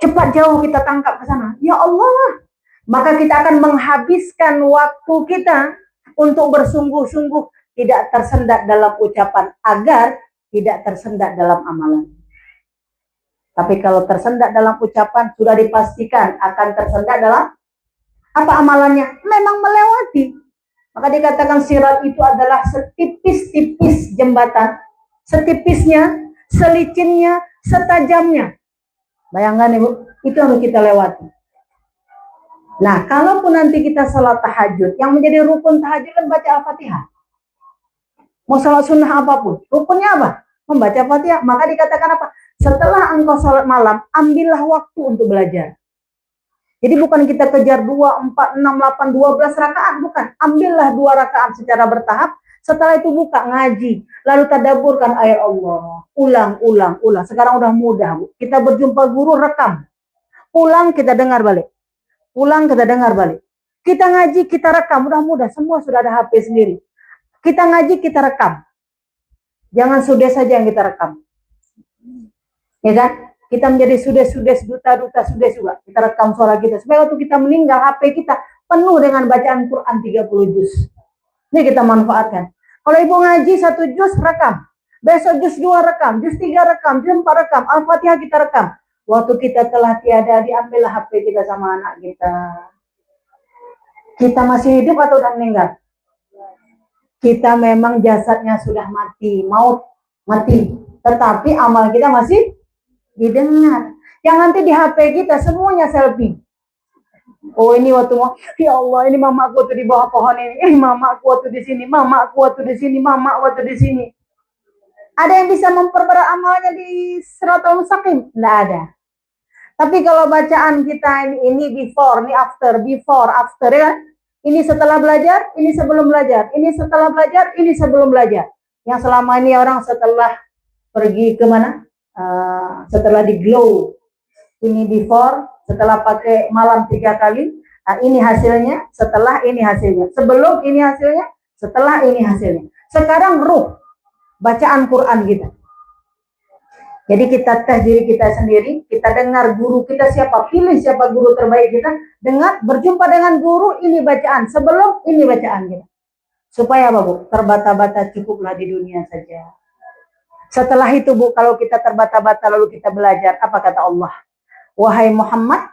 Cepat jauh kita tangkap ke sana. Ya Allah, maka kita akan menghabiskan waktu kita untuk bersungguh-sungguh tidak tersendat dalam ucapan agar tidak tersendat dalam amalan. Tapi kalau tersendat dalam ucapan sudah dipastikan akan tersendat dalam apa amalannya? Memang melewati. Maka dikatakan sirat itu adalah setipis-tipis jembatan, setipisnya, selicinnya, setajamnya. Bayangkan Ibu, itu harus kita lewati. Nah, kalaupun nanti kita salat tahajud, yang menjadi rukun tahajud kan baca Al-Fatihah. Mau salat sunnah apapun, rukunnya apa? Membaca Al-Fatihah. Maka dikatakan apa? Setelah engkau salat malam, ambillah waktu untuk belajar. Jadi bukan kita kejar 2, 4, 6, 8, 12 rakaat, bukan. Ambillah 2 rakaat secara bertahap. Setelah itu buka ngaji, lalu tadaburkan ayat Allah. Ulang. Sekarang udah mudah, Bu. Kita berjumpa guru, rekam. Pulang kita dengar balik. Kita ngaji, kita rekam, udah mudah. Semua sudah ada HP sendiri. Kita ngaji, kita rekam. Jangan sudah saja yang kita rekam. Ya kan? Kita menjadi sudes duta sudes juga. Kita rekam suara kita. Supaya waktu kita meninggal, HP kita penuh dengan bacaan Quran 30 juz. Ini kita manfaatkan. Kalau ibu ngaji 1 juz, rekam. Besok juz 2 rekam, juz 3 rekam, juz 4 rekam, Al-Fatihah kita rekam. Waktu kita telah tiada, diambillah HP kita sama anak kita. Kita masih hidup atau sudah meninggal? Kita memang jasadnya sudah mati, maut, mati. Tetapi amal kita masih didengar. Yang nanti di HP kita semuanya selfie. Oh ini waktu mau, ya Allah ini mama aku tuh di bawah pohon ini mama aku waktu di sini, mama aku waktu di sini, mama waktu di sini. Ada yang bisa memperberat amalnya di Siratal Mustaqim? Tidak ada. Tapi kalau bacaan kita ini before, ini after, before, after ya. Ini setelah belajar, ini sebelum belajar, ini setelah belajar, ini sebelum belajar. Yang selama ini orang setelah pergi kemana? Setelah di glow, ini before, setelah pakai malam 3 kali, nah ini hasilnya, setelah ini hasilnya, sebelum ini hasilnya, setelah ini hasilnya. Sekarang ruh, bacaan Quran kita. Jadi kita tes diri kita sendiri, kita dengar guru kita siapa, pilih siapa guru terbaik kita, dengar, berjumpa dengan guru, ini bacaan, sebelum ini bacaan kita. Supaya apa Bu? Terbata-bata cukuplah di dunia saja. Setelah itu Bu, kalau kita terbata-bata lalu kita belajar, apa kata Allah? Wahai Muhammad,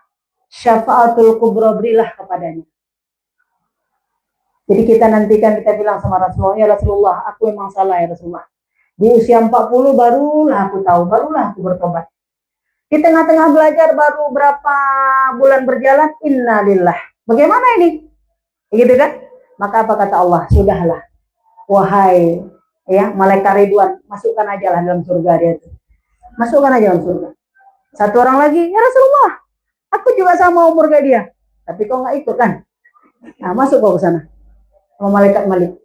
syafaatul kubra berilah kepadanya. Jadi kita nantikan, kita bilang sama Rasulullah, ya Rasulullah, aku memang salah ya Rasulullah. Di usia 40 barulah aku tahu, barulah aku bertobat. Di tengah-tengah belajar baru berapa bulan berjalan, innalillah. Bagaimana ini? Gitu kan? Maka apa kata Allah? Sudahlah. Wahai ya malaikat Ridwan, masukkan aja lah dalam surga dia itu. Masukkan aja dalam surga. Satu orang lagi, ya Rasulullah, Aku juga sama umur kayak dia. Tapi kau nggak ikut kan? Nah, masuk kau ke sana sama malaikat Malik.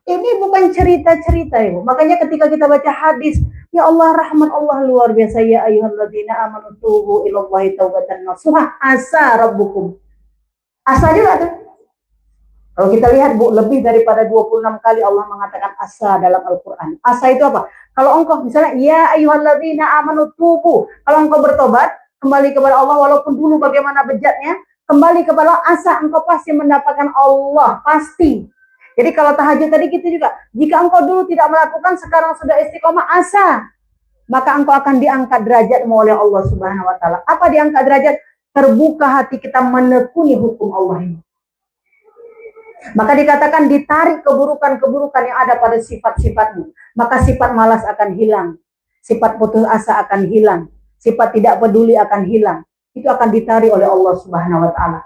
Ini bukan cerita-cerita ibu. Makanya ketika kita baca hadis, ya Allah rahmat Allah luar biasa, ya ayyuhalladzina amanu tubu ilallahi taubatan nasuha asa rabbukum. Asa juga tuh. Kalau kita lihat Bu, lebih daripada 26 kali Allah mengatakan asa dalam Al-Quran. Asa itu apa? Kalau engkau misalnya, ya ayyuhalladzina amanu tubu. Kalau engkau bertobat, kembali kepada Allah walaupun dulu bagaimana bejatnya, kembali kepada Allah, asa engkau pasti mendapatkan Allah, pasti. Jadi kalau tahajud tadi gitu juga, jika engkau dulu tidak melakukan, sekarang sudah istiqomah, asa, maka engkau akan diangkat derajatmu oleh Allah Subhanahu wa taala. Apa diangkat derajat? Terbuka hati kita menekuni hukum Allah ini. Maka dikatakan ditarik keburukan-keburukan yang ada pada sifat-sifatmu. Maka sifat malas akan hilang, sifat putus asa akan hilang, sifat tidak peduli akan hilang. Itu akan ditarik oleh Allah Subhanahu wa taala.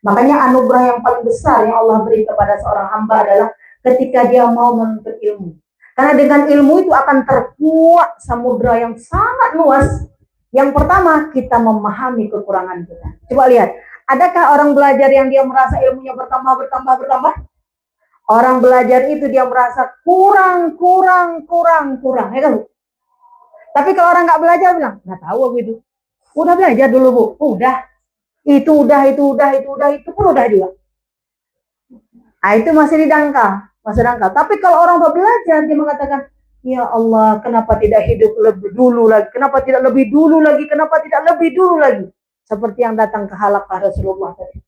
Makanya anugerah yang paling besar yang Allah beri kepada seorang hamba adalah ketika dia mau menuntut ilmu. Karena dengan ilmu itu akan terkuat samudra yang sangat luas. Yang pertama, kita memahami kekurangan kita. Coba lihat, adakah orang belajar yang dia merasa ilmunya bertambah? Orang belajar itu dia merasa kurang. Ya kan? Tapi kalau orang nggak belajar bilang, nggak tahu aku itu. Udah belajar dulu Bu, udah. Itu pun udah juga. Nah, itu masih dangkal. Tapi kalau orang udah belajar, dia mengatakan, ya Allah, kenapa tidak hidup lebih dulu lagi? Kenapa tidak lebih dulu lagi? Kenapa tidak lebih dulu lagi? Seperti yang datang ke halaqah Rasulullah tadi.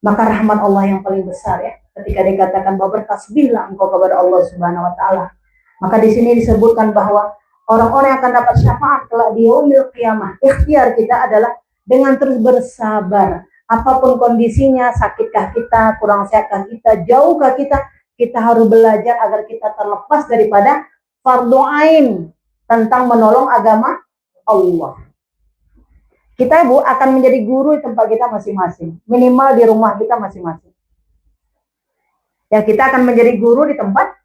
Maka rahmat Allah yang paling besar ya, ketika dikatakan bahwa bertasbihlah engkau kepada Allah Subhanahu wa taala. Maka di sini disebutkan bahwa orang-orang yang akan dapat syafaat kelak di yaumil qiyamah, ikhtiar kita adalah dengan terus bersabar. Apapun kondisinya, sakitkah kita, kurang sehatkah kita, jauhkah kita harus belajar agar kita terlepas daripada fardhu ain tentang menolong agama Allah. Kita Bu akan menjadi guru di tempat kita masing-masing, minimal di rumah kita masing-masing. Ya, kita akan menjadi guru di tempat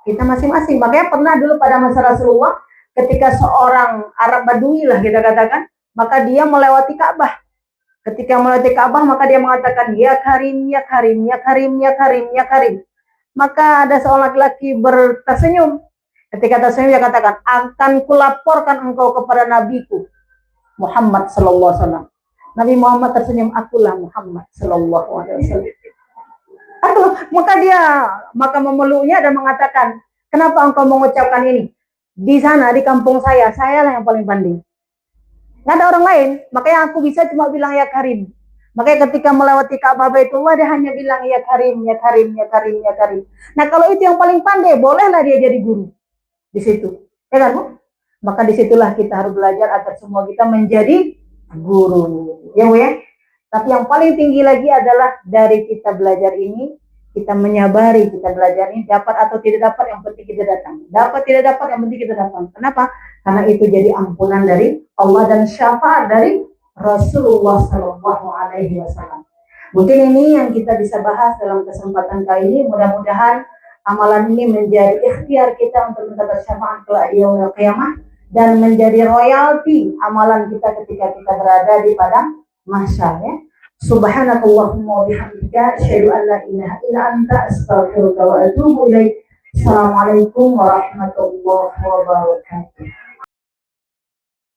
kita masing-masing. Makanya pernah dulu pada masa Rasulullah, ketika seorang Arab Badui lah kita katakan, maka dia melewati Ka'bah. Ketika melewati Ka'bah, maka dia mengatakan, ya Karim, ya Karim, ya Karim, ya Karim, ya Karim. Maka ada seorang laki-laki tersenyum. Ketika tersenyum, dia katakan, akan kulaporkan engkau kepada nabiku Muhammad sallallahu alaihi wasallam. Nabi Muhammad tersenyum, akulah Muhammad sallallahu alaihi wasallam. Maka memeluknya dan mengatakan, kenapa engkau mengucapkan ini? Di sana, di kampung saya lah yang paling pandai. Nggak ada orang lain, makanya aku bisa cuma bilang ya Karim. Makanya ketika melewati Ka'bah Baitullah, dia hanya bilang ya Karim, ya Karim, ya Karim, ya Karim. Nah kalau itu yang paling pandai, bolehlah dia jadi guru di situ, ya kan Bu? Maka disitulah kita harus belajar agar semua kita menjadi guru, ya Bu ya. Tapi yang paling tinggi lagi adalah dari kita belajar ini, kita menyabari, kita belajar ini, dapat atau tidak dapat, yang penting kita datang. Dapat tidak dapat, yang penting kita datang. Kenapa? Karena itu jadi ampunan dari Allah dan syafaat dari Rasulullah Shallallahu Alaihi Wasallam. Mungkin ini yang kita bisa bahas dalam kesempatan kali ini. Mudah-mudahan amalan ini menjadi ikhtiar kita untuk mendapat syafaat kelak yaumil qiyamah dan menjadi royalti amalan kita ketika kita berada di padang mahsyar ya. Subhanakallahumma wa bihamdika asyhadu an la ilaha illa anta astaghfiruka wa atubu ilaik. Assalamualaikum warahmatullahi wabarakatuh.